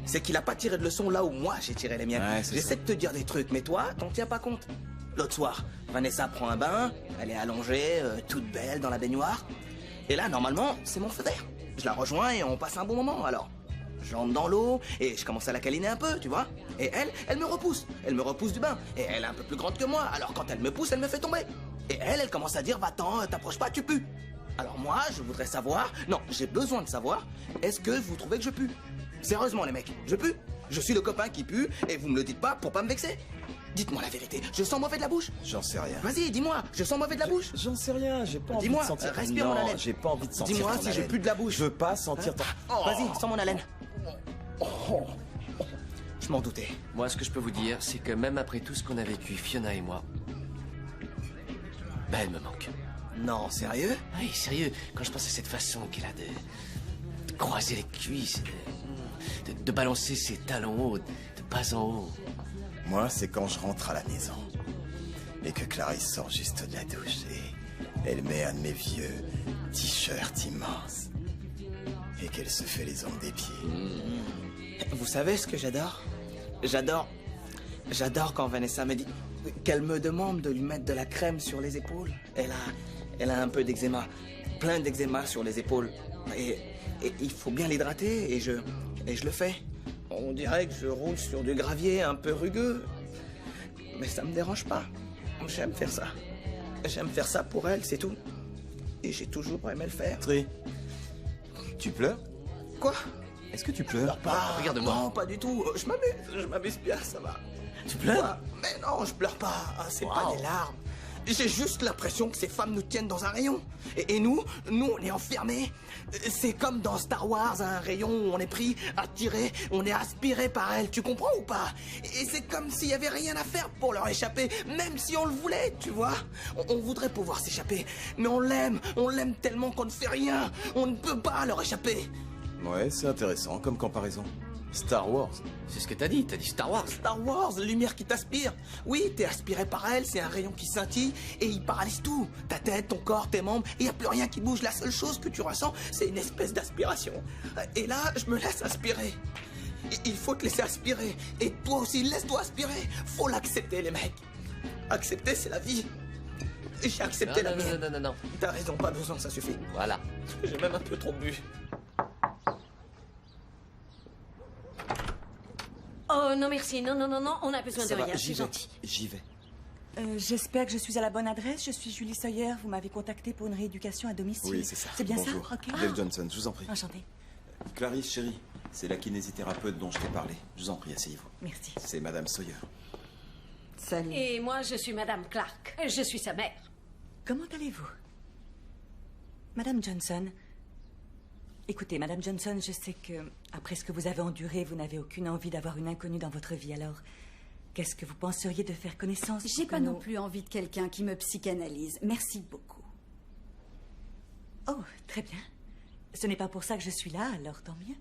[SPEAKER 10] C'est qu'il a pas tiré de leçon là où moi j'ai tiré les miennes.
[SPEAKER 2] Ouais, c'est
[SPEAKER 10] J'essaie de te dire des trucs, mais toi, t'en tiens pas compte. L'autre soir, Vanessa prend un bain, elle est allongée, toute belle dans la baignoire. Et là, normalement, c'est mon feu vert. Je la rejoins et on passe un bon moment, alors.
[SPEAKER 6] rentre dans l'eau et je commence à la câliner un peu, tu vois. Et elle me repousse. Elle me repousse du bain. Et elle est un peu plus grande que moi. Alors quand elle me pousse, elle me fait tomber. Et elle commence à dire, va-t'en, t'approches pas, tu pues. Alors moi, je voudrais savoir, non, j'ai besoin de savoir, est-ce que vous trouvez que je pue? Sérieusement les mecs, je pue? Je suis le copain qui pue et vous me le dites pas pour pas me vexer? Dites-moi la vérité, je sens mauvais de la bouche?
[SPEAKER 2] J'en sais rien.
[SPEAKER 6] Vas-y, dis-moi, je sens mauvais de la bouche?
[SPEAKER 2] J'en sais rien, j'ai pas envie de sentir...
[SPEAKER 6] Dis-moi, respire mon
[SPEAKER 2] Non,
[SPEAKER 6] haleine.
[SPEAKER 2] j'ai pas envie de sentir
[SPEAKER 6] Dis-moi
[SPEAKER 2] ton
[SPEAKER 6] si
[SPEAKER 2] haleine.
[SPEAKER 6] j'ai plus de la bouche.
[SPEAKER 2] Je veux pas sentir ton...
[SPEAKER 6] Vas-y, sens mon haleine. Je m'en doutais.
[SPEAKER 13] Moi, ce que je peux vous dire, c'est que même après tout ce qu'on a vécu, Fiona et moi, ben, elle me manque.
[SPEAKER 6] Non, sérieux?
[SPEAKER 13] Oui, sérieux. Quand je pense à cette façon qu'elle a de croiser les cuisses, de balancer ses talons hauts, de bas en haut.
[SPEAKER 2] Moi, c'est quand je rentre à la maison et que Clarisse sort juste de la douche et elle met un de mes vieux t-shirts immenses et qu'elle se fait les ongles des pieds.
[SPEAKER 6] Vous savez ce que j'adore? J'adore quand Vanessa me dit qu'elle me demande de lui mettre de la crème sur les épaules. Elle a un peu d'eczéma, plein d'eczéma sur les épaules. Et il faut bien l'hydrater et je le fais. On dirait que je roule sur du gravier un peu rugueux. Mais ça me dérange pas. J'aime faire ça. J'aime faire ça pour elle, c'est tout. Et j'ai toujours aimé le faire.
[SPEAKER 2] Tri, tu pleures?
[SPEAKER 6] Quoi?
[SPEAKER 2] Est-ce que tu pleures?
[SPEAKER 6] Pas.
[SPEAKER 13] Regarde-moi.
[SPEAKER 6] Non, pas du tout. Je m'amuse bien, ça va.
[SPEAKER 13] Tu pleures?
[SPEAKER 6] Quoi? Mais non, je pleure pas. C'est pas des larmes. J'ai juste l'impression que ces femmes nous tiennent dans un rayon. Et nous, on est enfermés. C'est comme dans Star Wars, un rayon où on est pris, attiré, on est aspiré par elles. Tu comprends ou pas? Et c'est comme s'il y avait rien à faire pour leur échapper, même si on le voulait, tu vois. On voudrait pouvoir s'échapper, mais on l'aime tellement qu'on ne fait rien. On ne peut pas leur échapper.
[SPEAKER 2] Ouais, c'est intéressant comme comparaison. Star Wars.
[SPEAKER 13] C'est ce que t'as dit Star Wars.
[SPEAKER 6] Star Wars, lumière qui t'aspire. Oui, t'es aspiré par elle, c'est un rayon qui scintille et il paralyse tout. Ta tête, ton corps, tes membres, et y a plus rien qui bouge. La seule chose que tu ressens, c'est une espèce d'aspiration. Et là, je me laisse aspirer. Il faut te laisser aspirer. Et toi aussi, laisse-toi aspirer. Faut l'accepter, les mecs. Accepter, c'est la vie. J'ai accepté la mienne.
[SPEAKER 13] Non.
[SPEAKER 6] T'as raison, pas besoin, ça suffit.
[SPEAKER 13] Voilà.
[SPEAKER 6] J'ai même un peu trop bu.
[SPEAKER 16] Oh non merci, non, on a besoin de rien, c'est
[SPEAKER 2] j'y vais.
[SPEAKER 16] gentil.
[SPEAKER 2] J'y vais.
[SPEAKER 17] J'espère que je suis à la bonne adresse. Je suis Julie Sawyer. Vous m'avez contacté pour une rééducation à domicile.
[SPEAKER 2] Oui, c'est ça.
[SPEAKER 17] C'est bien
[SPEAKER 2] Bonjour.
[SPEAKER 17] ça? Ok.
[SPEAKER 2] Dave Johnson, je vous en prie.
[SPEAKER 17] Enchantée.
[SPEAKER 2] Clarisse, chérie, c'est la kinésithérapeute dont je t'ai parlé. Je vous en prie, asseyez-vous.
[SPEAKER 17] Merci.
[SPEAKER 2] C'est Madame Sawyer.
[SPEAKER 17] Salut.
[SPEAKER 16] Et moi, je suis Madame Clark. Je suis sa mère.
[SPEAKER 17] Comment allez-vous? Madame Johnson. Écoutez, Madame Johnson, je sais que, après ce que vous avez enduré, vous n'avez aucune envie d'avoir une inconnue dans votre vie. Alors, qu'est-ce que vous penseriez de faire connaissance?
[SPEAKER 4] J'ai pas non plus envie de quelqu'un qui me psychanalyse. Merci beaucoup.
[SPEAKER 17] Oh, très bien. Ce n'est pas pour ça que je suis là, alors tant mieux.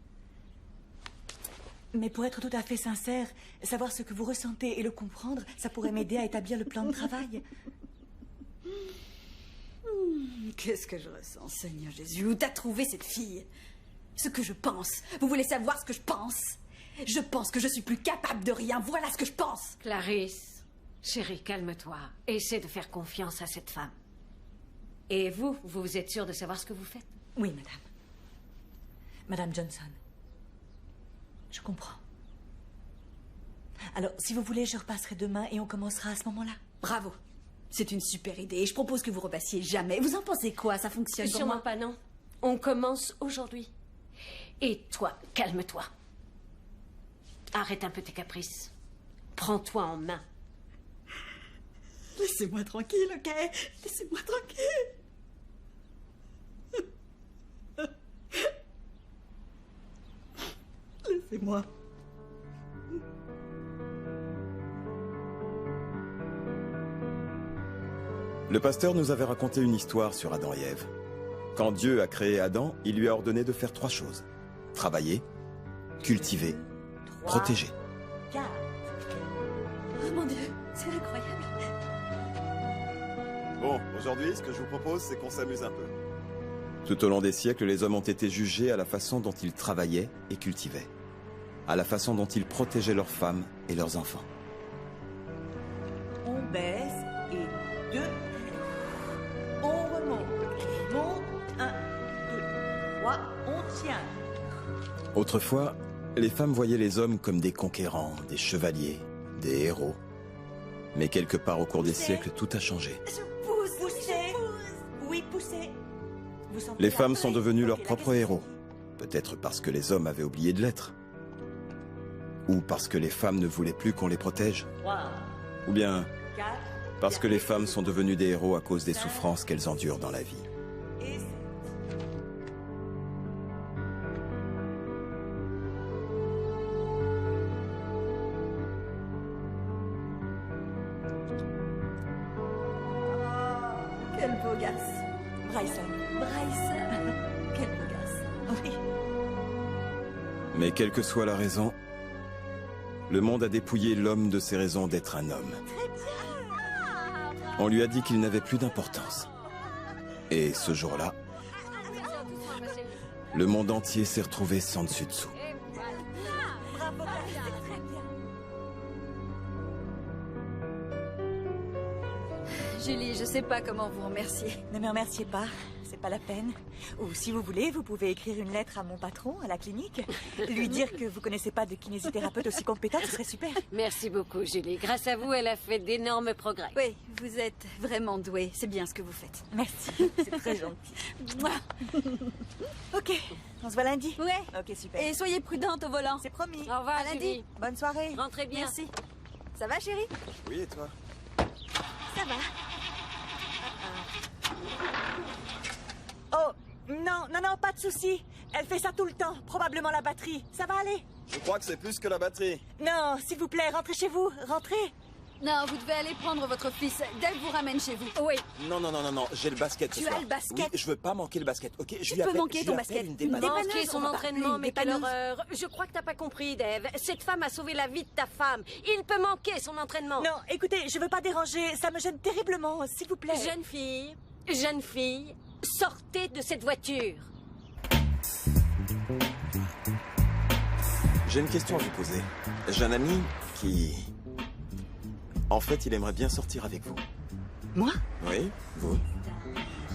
[SPEAKER 17] Mais pour être tout à fait sincère, savoir ce que vous ressentez et le comprendre, ça pourrait m'aider à établir le plan de travail.
[SPEAKER 4] Qu'est-ce que je ressens, Seigneur Jésus? Où t'as trouvé cette fille? Ce que je pense. Vous voulez savoir ce que je pense? Je pense que je suis plus capable de rien. Voilà ce que je pense.
[SPEAKER 16] Clarisse, chérie, calme-toi. Essaie de faire confiance à cette femme. Et vous êtes sûre de savoir ce que vous faites?
[SPEAKER 17] Oui, madame. Madame Johnson. Je comprends. Alors, si vous voulez, je repasserai demain et on commencera à ce moment-là.
[SPEAKER 4] Bravo. C'est une super idée et je propose que vous repassiez jamais. Vous en pensez quoi? Ça fonctionne
[SPEAKER 16] Sûrement
[SPEAKER 4] comment?
[SPEAKER 16] pas, non. On commence aujourd'hui. Et toi, calme-toi. Arrête un peu tes caprices. Prends-toi en main.
[SPEAKER 4] Laissez-moi tranquille, ok? Laissez-moi tranquille. Laissez-moi.
[SPEAKER 2] Le pasteur nous avait raconté une histoire sur Adam et Ève. Quand Dieu a créé Adam, il lui a ordonné de faire 3 choses. Travailler, cultiver, protéger.
[SPEAKER 17] 4.
[SPEAKER 4] Oh mon Dieu, c'est incroyable.
[SPEAKER 2] Bon, aujourd'hui, ce que je vous propose, c'est qu'on s'amuse un peu. Tout au long des siècles, les hommes ont été jugés à la façon dont ils travaillaient et cultivaient. À la façon dont ils protégeaient leurs femmes et leurs enfants.
[SPEAKER 17] On baisse et 2. On remonte. On monte. 1, 2, 3. On tient.
[SPEAKER 2] Autrefois, Les femmes voyaient les hommes comme des conquérants, des chevaliers, des héros. Mais quelque part au cours des siècles, tout a changé.
[SPEAKER 17] Poussez. Oui, poussez.
[SPEAKER 2] Les femmes sont devenues leurs propres héros. Peut-être parce que les hommes avaient oublié de l'être. Ou parce que les femmes ne voulaient plus qu'on les protège. Ou bien parce que les femmes sont devenues des héros à cause des souffrances qu'elles endurent dans la vie.
[SPEAKER 4] Quel beau garce.
[SPEAKER 17] Bryson.
[SPEAKER 4] Quel beau garce.
[SPEAKER 17] Oui.
[SPEAKER 2] Mais quelle que soit la raison, le monde a dépouillé l'homme de ses raisons d'être un homme. On lui a dit qu'il n'avait plus d'importance. Et ce jour-là, le monde entier s'est retrouvé sans dessus-dessous.
[SPEAKER 4] Julie, je sais pas comment vous remercier.
[SPEAKER 17] Ne me remerciez pas, c'est pas la peine. Ou si vous voulez, vous pouvez écrire une lettre à mon patron, à la clinique. Lui dire que vous connaissez pas de kinésithérapeute aussi compétent, ce serait super.
[SPEAKER 16] Merci beaucoup, Julie. Grâce à vous, elle a fait d'énormes progrès.
[SPEAKER 4] Oui, vous êtes vraiment douée. C'est bien ce que vous faites.
[SPEAKER 17] Merci, c'est très gentil. Ok, on se voit lundi.
[SPEAKER 4] Ouais.
[SPEAKER 17] Ok, super.
[SPEAKER 4] Et soyez prudente au volant.
[SPEAKER 17] C'est promis.
[SPEAKER 16] Au revoir,
[SPEAKER 4] À lundi.
[SPEAKER 16] Julie.
[SPEAKER 17] Bonne soirée.
[SPEAKER 16] Rentrez bien.
[SPEAKER 4] Merci. Ça va, chérie?
[SPEAKER 2] Oui, et toi?
[SPEAKER 4] Ça va.
[SPEAKER 17] Oh, non, pas de souci. Elle fait ça tout le temps, probablement la batterie. Ça va aller?
[SPEAKER 2] Je crois que c'est plus que la batterie.
[SPEAKER 17] Non, s'il vous plaît, rentrez chez vous, rentrez.
[SPEAKER 4] Non, vous devez aller prendre votre fils. Dave vous ramène chez vous.
[SPEAKER 16] Oui.
[SPEAKER 2] Non, j'ai le basket ce
[SPEAKER 4] Tu
[SPEAKER 2] soir.
[SPEAKER 4] as le basket?
[SPEAKER 2] Oui, je veux pas manquer le basket, ok?
[SPEAKER 4] Tu peux manquer ton basket.
[SPEAKER 16] Manquer son
[SPEAKER 4] on va
[SPEAKER 16] entraînement,
[SPEAKER 4] appeler
[SPEAKER 16] mais
[SPEAKER 4] une
[SPEAKER 16] quelle
[SPEAKER 4] dépanneuse.
[SPEAKER 16] horreur. Je crois que t'as pas compris, Dave. Cette femme a sauvé la vie de ta femme. Il peut manquer son entraînement.
[SPEAKER 17] Non, écoutez, je veux pas déranger, ça me gêne terriblement, s'il vous plaît.
[SPEAKER 16] Jeune fille, sortez de cette voiture.
[SPEAKER 2] J'ai une question à vous poser. J'ai un ami qui... En fait, il aimerait bien sortir avec vous.
[SPEAKER 17] Moi?
[SPEAKER 2] Oui, vous.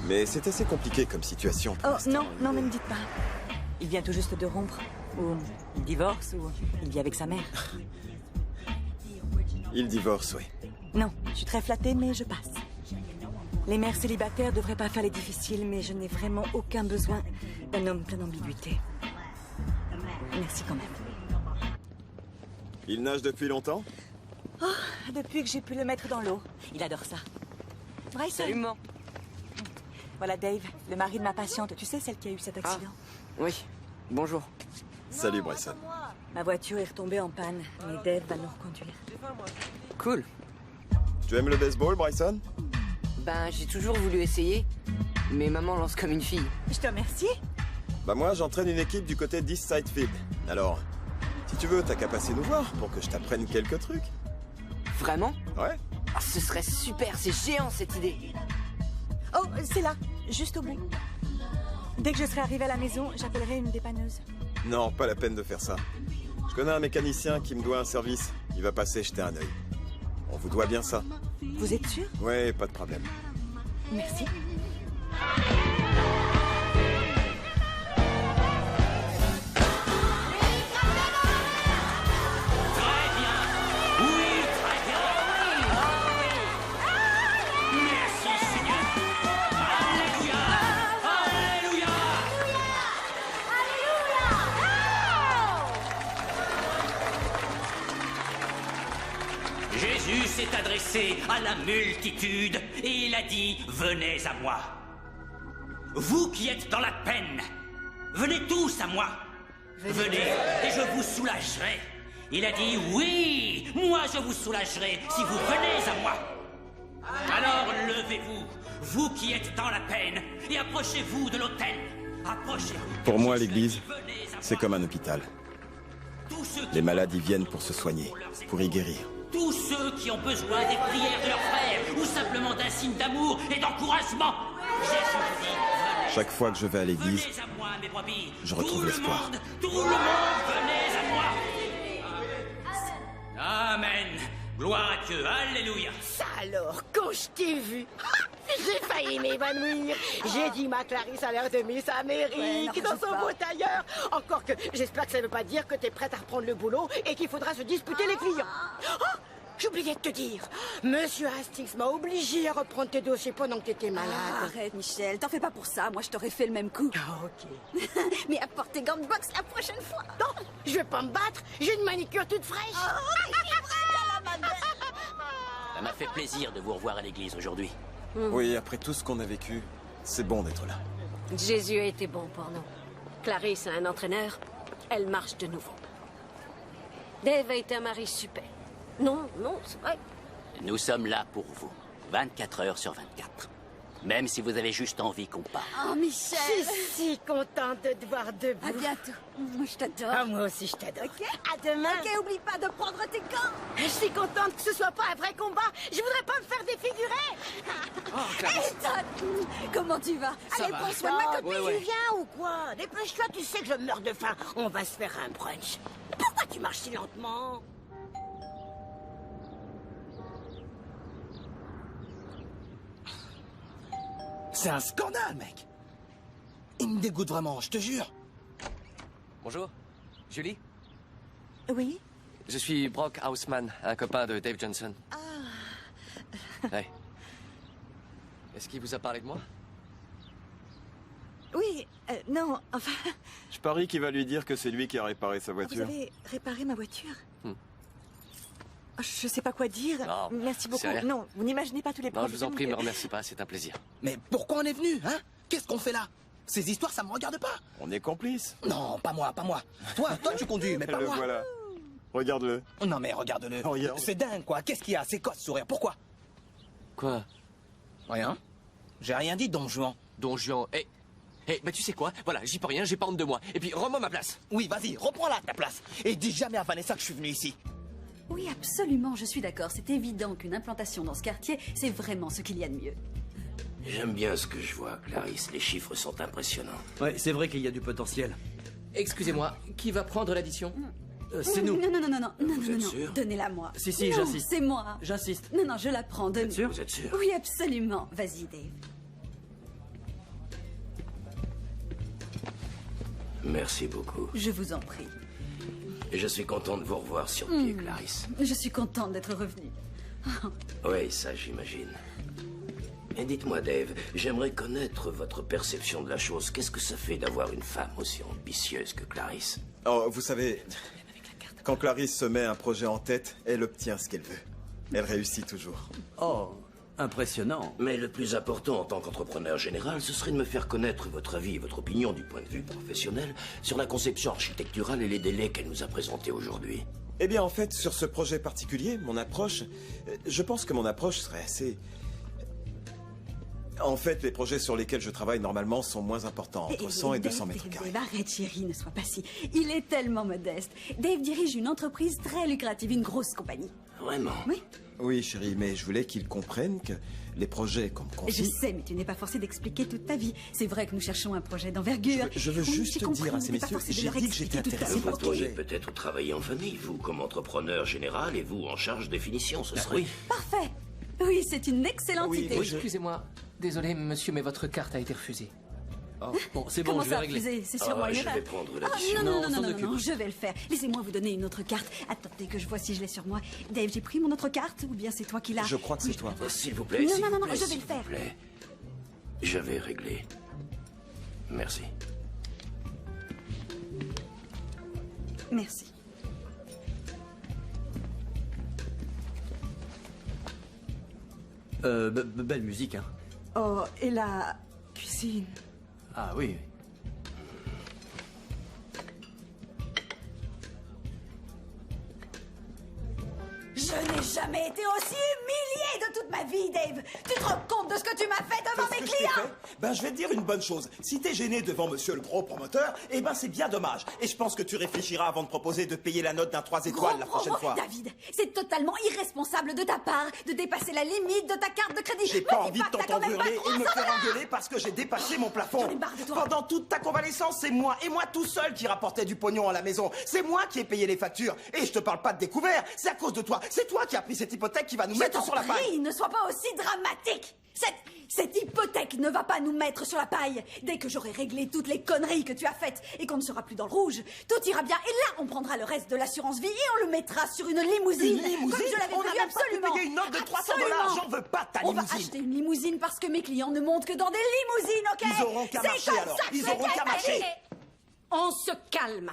[SPEAKER 2] Mais c'est assez compliqué comme situation.
[SPEAKER 17] Oh, non, ne me dites pas. Il vient tout juste de rompre. Ou il divorce, ou il vit avec sa mère.
[SPEAKER 2] Il divorce, oui.
[SPEAKER 17] Non, je suis très flattée, mais je passe. Les mères célibataires devraient pas faire les difficiles, mais je n'ai vraiment aucun besoin d'un homme plein d'ambiguïté. Merci quand même.
[SPEAKER 2] Il nage depuis longtemps?
[SPEAKER 17] Oh, depuis que j'ai pu le mettre dans l'eau. Il adore ça. Bryson.
[SPEAKER 11] Salut, maman.
[SPEAKER 17] Voilà Dave, le mari de ma patiente. Tu sais, celle qui a eu cet accident.
[SPEAKER 11] Oui, bonjour.
[SPEAKER 2] Salut, Bryson.
[SPEAKER 17] Ma voiture est retombée en panne, mais Dave va nous reconduire.
[SPEAKER 11] Cool.
[SPEAKER 2] Tu aimes le baseball, Bryson?
[SPEAKER 11] Ben, j'ai toujours voulu essayer, mais maman lance comme une fille.
[SPEAKER 17] Je te remercie.
[SPEAKER 2] Bah moi, j'entraîne une équipe du côté d'East Side Field. Alors, si tu veux, t'as qu'à passer nous voir pour que je t'apprenne quelques trucs.
[SPEAKER 11] Vraiment?
[SPEAKER 2] Ouais.
[SPEAKER 11] Ah, ce serait super, c'est géant cette idée.
[SPEAKER 17] Oh, c'est là, juste au bout. Dès que je serai arrivée à la maison, j'appellerai une dépanneuse.
[SPEAKER 2] Non, pas la peine de faire ça. Je connais un mécanicien qui me doit un service. Il va passer jeter un œil. On vous doit bien ça.
[SPEAKER 17] Vous êtes sûr?
[SPEAKER 2] Ouais, pas de problème.
[SPEAKER 17] Merci.
[SPEAKER 3] Merci Seigneur. Alléluia. Alléluia. Jésus s'est adressé à la multitude et il a dit « Venez à moi ». Vous qui êtes dans la peine, venez tous à moi. Venez et je vous soulagerai. Il a dit « Oui, moi je vous soulagerai si vous venez à moi ». Alors levez-vous, vous qui êtes dans la peine, et approchez-vous de l'autel. Approchez-vous.
[SPEAKER 2] Pour moi, l'église, c'est comme un hôpital. Les malades y viennent pour se soigner, pour y guérir.
[SPEAKER 3] Tous ceux qui ont besoin des prières de leurs frères, ou simplement d'un signe d'amour et d'encouragement. Jésus dit, venez.
[SPEAKER 2] Chaque fois que je vais à l'église,
[SPEAKER 3] Venez à moi, mes brebis.
[SPEAKER 2] je retrouve l'espoir.
[SPEAKER 3] Tout le monde, venez à moi. Amen. Gloire à Dieu. Alléluia.
[SPEAKER 16] Ça alors, quand je t'ai vu,
[SPEAKER 1] J'ai failli m'évanouir. J'ai dit ma Clarisse a l'air d'aimer sa Amérique dans son beau tailleur. Encore que j'espère que ça ne veut pas dire que t'es prête à reprendre le boulot et qu'il faudra se disputer les clients. Oh, j'oubliais de te dire. Monsieur Hastings m'a obligé à reprendre tes dossiers pendant que t'étais malade.
[SPEAKER 4] Arrête, Michel, t'en fais pas pour ça. Moi, je t'aurais fait le même coup.
[SPEAKER 1] Ah, ok.
[SPEAKER 4] Mais apporte tes gants de boxe la prochaine fois.
[SPEAKER 1] Non, je vais pas me battre. J'ai une manicure toute fraîche.
[SPEAKER 3] Ça m'a fait plaisir de vous revoir à l'église aujourd'hui.
[SPEAKER 2] Oui, après tout ce qu'on a vécu, c'est bon d'être là.
[SPEAKER 16] Jésus a été bon pour nous. Clarisse a un entraîneur, elle marche de nouveau. Dave a été un mari super. Non, c'est vrai.
[SPEAKER 3] Nous sommes là pour vous, 24 heures sur 24. Même si vous avez juste envie qu'on parte.
[SPEAKER 4] Oh, Michel!
[SPEAKER 1] Je suis si contente de te voir debout.
[SPEAKER 4] À bientôt. Moi, je t'adore.
[SPEAKER 1] Ah, moi aussi, je t'adore.
[SPEAKER 4] Ok?
[SPEAKER 1] À demain.
[SPEAKER 4] Ok, oublie pas de prendre tes gants.
[SPEAKER 1] Je suis contente que ce soit pas un vrai combat. Je voudrais pas me faire défigurer.
[SPEAKER 4] Hey, Todd, comment tu vas? Allez, prends soin de ma copine.
[SPEAKER 1] Tu viens ou quoi? Dépêche-toi, tu sais que je meurs de faim. On va se faire un brunch. Pourquoi tu marches si lentement?
[SPEAKER 6] C'est un scandale, mec. Il me dégoûte vraiment, je te jure.
[SPEAKER 7] Bonjour, Julie.
[SPEAKER 17] Oui?
[SPEAKER 7] Je suis Brock Houseman, un copain de Dave Johnson. Hey. Est-ce qu'il vous a parlé de moi?
[SPEAKER 17] Oui, non, enfin...
[SPEAKER 2] Je parie qu'il va lui dire que c'est lui qui a réparé sa
[SPEAKER 17] Vous
[SPEAKER 2] voiture.
[SPEAKER 17] avez réparé ma voiture? Je sais pas quoi dire.
[SPEAKER 7] Non,
[SPEAKER 17] merci beaucoup.
[SPEAKER 7] c'est rien.
[SPEAKER 17] Non, vous n'imaginez pas tous les
[SPEAKER 7] Non,
[SPEAKER 17] problèmes.
[SPEAKER 7] je vous en prie, ne me remercie pas, c'est un plaisir.
[SPEAKER 6] Mais pourquoi on est venu, hein? Qu'est-ce qu'on fait là? Ces histoires, ça me regarde pas.
[SPEAKER 2] On est complices.
[SPEAKER 6] Non, pas moi, pas moi. Toi tu conduis, mais pas
[SPEAKER 2] Le
[SPEAKER 6] moi.
[SPEAKER 2] voilà. Regarde-le.
[SPEAKER 6] Non mais regarde-le.
[SPEAKER 2] Regarde.
[SPEAKER 6] C'est dingue, quoi. Qu'est-ce qu'il y a? C'est quoi ce sourire? Pourquoi?
[SPEAKER 7] Quoi?
[SPEAKER 6] Rien. J'ai rien dit, Don Juan.
[SPEAKER 7] Don Juan, bah tu sais quoi? Voilà, j'y peux rien, j'ai pas honte de moi. Et puis, rends-moi ma place.
[SPEAKER 6] Oui, vas-y, reprends-la ta place. Et dis jamais à Vanessa que je suis venu ici.
[SPEAKER 4] Oui, absolument, je suis d'accord. C'est évident qu'une implantation dans ce quartier, c'est vraiment ce qu'il y a de mieux.
[SPEAKER 13] J'aime bien ce que je vois, Clarisse. Les chiffres sont impressionnants.
[SPEAKER 18] Ouais, c'est vrai qu'il y a du potentiel.
[SPEAKER 7] Excusez-moi, qui va prendre l'addition?
[SPEAKER 18] C'est nous.
[SPEAKER 4] Non,
[SPEAKER 13] Vous êtes sûr?
[SPEAKER 4] donnez-la moi.
[SPEAKER 18] Si,
[SPEAKER 4] Non,
[SPEAKER 18] j'insiste.
[SPEAKER 4] c'est moi.
[SPEAKER 18] J'insiste.
[SPEAKER 4] Non, je la prends, donne.
[SPEAKER 18] Sûr?
[SPEAKER 13] Vous êtes sûr?
[SPEAKER 4] Oui, absolument. Vas-y, Dave.
[SPEAKER 13] Merci beaucoup.
[SPEAKER 4] Je vous en prie.
[SPEAKER 13] Et je suis content de vous revoir sur pied, Clarisse.
[SPEAKER 4] Je suis contente d'être revenue.
[SPEAKER 13] Oui, ça j'imagine. Et dites-moi, Dave, j'aimerais connaître votre perception de la chose. Qu'est-ce que ça fait d'avoir une femme aussi ambitieuse que Clarisse?
[SPEAKER 2] Oh, vous savez, quand Clarisse se met un projet en tête, elle obtient ce qu'elle veut. Elle réussit toujours.
[SPEAKER 18] Oh, impressionnant.
[SPEAKER 13] Mais le plus important en tant qu'entrepreneur général, ce serait de me faire connaître votre avis et votre opinion du point de vue professionnel sur la conception architecturale et les délais qu'elle nous a présentés aujourd'hui.
[SPEAKER 2] Eh bien, en fait, sur ce projet particulier, je pense que mon approche serait assez... En fait, les projets sur lesquels je travaille normalement sont moins importants, entre 100 et 200 mètres carrés.
[SPEAKER 4] Dave, arrête, chérie, ne sois pas si... Il est tellement modeste. Dave dirige une entreprise très lucrative, une grosse compagnie.
[SPEAKER 13] Vraiment?
[SPEAKER 4] Oui.
[SPEAKER 2] Oui, chérie, mais je voulais qu'ils comprennent que les projets qu'on me
[SPEAKER 4] Je
[SPEAKER 2] confie...
[SPEAKER 4] sais, mais tu n'es pas forcé d'expliquer toute ta vie. C'est vrai que nous cherchons un projet d'envergure.
[SPEAKER 2] Je veux
[SPEAKER 4] Oui,
[SPEAKER 2] juste
[SPEAKER 4] j'ai compris,
[SPEAKER 2] dire à
[SPEAKER 4] mais
[SPEAKER 2] ces
[SPEAKER 4] t'es pas
[SPEAKER 2] messieurs,
[SPEAKER 4] forcé de
[SPEAKER 2] j'ai
[SPEAKER 4] leur
[SPEAKER 2] dit que j'étais
[SPEAKER 4] expliquer toute ta
[SPEAKER 2] intéressé
[SPEAKER 4] vie.
[SPEAKER 2] par le
[SPEAKER 13] Vous pourriez
[SPEAKER 2] projet.
[SPEAKER 13] peut-être travailler en famille, vous comme entrepreneur général et vous en charge des finitions, ce serait...
[SPEAKER 7] Oui.
[SPEAKER 4] Parfait. Oui, c'est une excellente idée.
[SPEAKER 7] Oui, excusez-moi. Désolé, monsieur, mais votre carte a été refusée.
[SPEAKER 18] Oh, bon, c'est bon,
[SPEAKER 4] Comment
[SPEAKER 18] je vais
[SPEAKER 4] ça,
[SPEAKER 18] régler.
[SPEAKER 4] refuser? C'est sûrement une
[SPEAKER 13] je
[SPEAKER 4] erreur.
[SPEAKER 13] vais prendre
[SPEAKER 4] Ah,
[SPEAKER 13] l'addition.
[SPEAKER 4] non, je vais le faire. Laissez-moi vous donner une autre carte. Attendez que je vois si je l'ai sur moi. Dave, j'ai pris mon autre carte ou bien c'est toi qui l'as?
[SPEAKER 2] Je crois que c'est toi.
[SPEAKER 13] S'il vous plaît,
[SPEAKER 4] Non,
[SPEAKER 13] s'il
[SPEAKER 4] non,
[SPEAKER 13] vous
[SPEAKER 4] non,
[SPEAKER 13] plaît,
[SPEAKER 4] je vais
[SPEAKER 13] s'il
[SPEAKER 4] le faire.
[SPEAKER 13] vous plaît. Je vais régler. Merci.
[SPEAKER 4] Merci.
[SPEAKER 18] Belle musique, hein.
[SPEAKER 17] Oh, et la cuisine.
[SPEAKER 18] Ah oui.
[SPEAKER 4] Je n'ai jamais été aussi humiliée de toute ma vie, Dave. Tu te rends compte de ce que tu m'as fait devant mes clients?
[SPEAKER 19] Ben, je vais te dire une bonne chose. Si t'es gêné devant monsieur le gros promoteur, eh ben, c'est bien dommage. Et je pense que tu réfléchiras avant de proposer de payer la note d'un 3 étoiles la prochaine fois.
[SPEAKER 4] David, c'est totalement irresponsable de ta part de dépasser la limite de ta carte de crédit.
[SPEAKER 19] J'ai pas envie de t'entendre hurler et me faire engueuler parce que j'ai dépassé mon plafond. Pendant toute ta convalescence, c'est moi et moi tout seul qui rapportais du pognon à la maison. C'est moi qui ai payé les factures. Et je te parle pas de découvert, c'est à cause de toi. C'est toi qui a pris cette hypothèque qui va nous mettre sur la paille.
[SPEAKER 4] Je t'en prie, ne sois pas aussi dramatique. Cette hypothèque ne va pas nous mettre sur la paille. Dès que j'aurai réglé toutes les conneries que tu as faites et qu'on ne sera plus dans le rouge, tout ira bien. Et là, on prendra le reste de l'assurance vie et on le mettra sur une limousine.
[SPEAKER 19] Une limousine?
[SPEAKER 4] Comme je l'avais
[SPEAKER 19] On n'a
[SPEAKER 4] prévu,
[SPEAKER 19] même pas pu
[SPEAKER 4] absolument.
[SPEAKER 19] payer une note de 300 $. J'en veux pas de ta
[SPEAKER 4] On va
[SPEAKER 19] limousine.
[SPEAKER 4] acheter une limousine parce que mes clients ne montent que dans des limousines, ok?
[SPEAKER 19] Ils auront qu'à
[SPEAKER 4] C'est
[SPEAKER 19] marcher,
[SPEAKER 4] comme
[SPEAKER 19] alors.
[SPEAKER 4] ça que
[SPEAKER 19] Ils
[SPEAKER 4] c'est
[SPEAKER 19] auront qu'à marcher.
[SPEAKER 16] On se calme.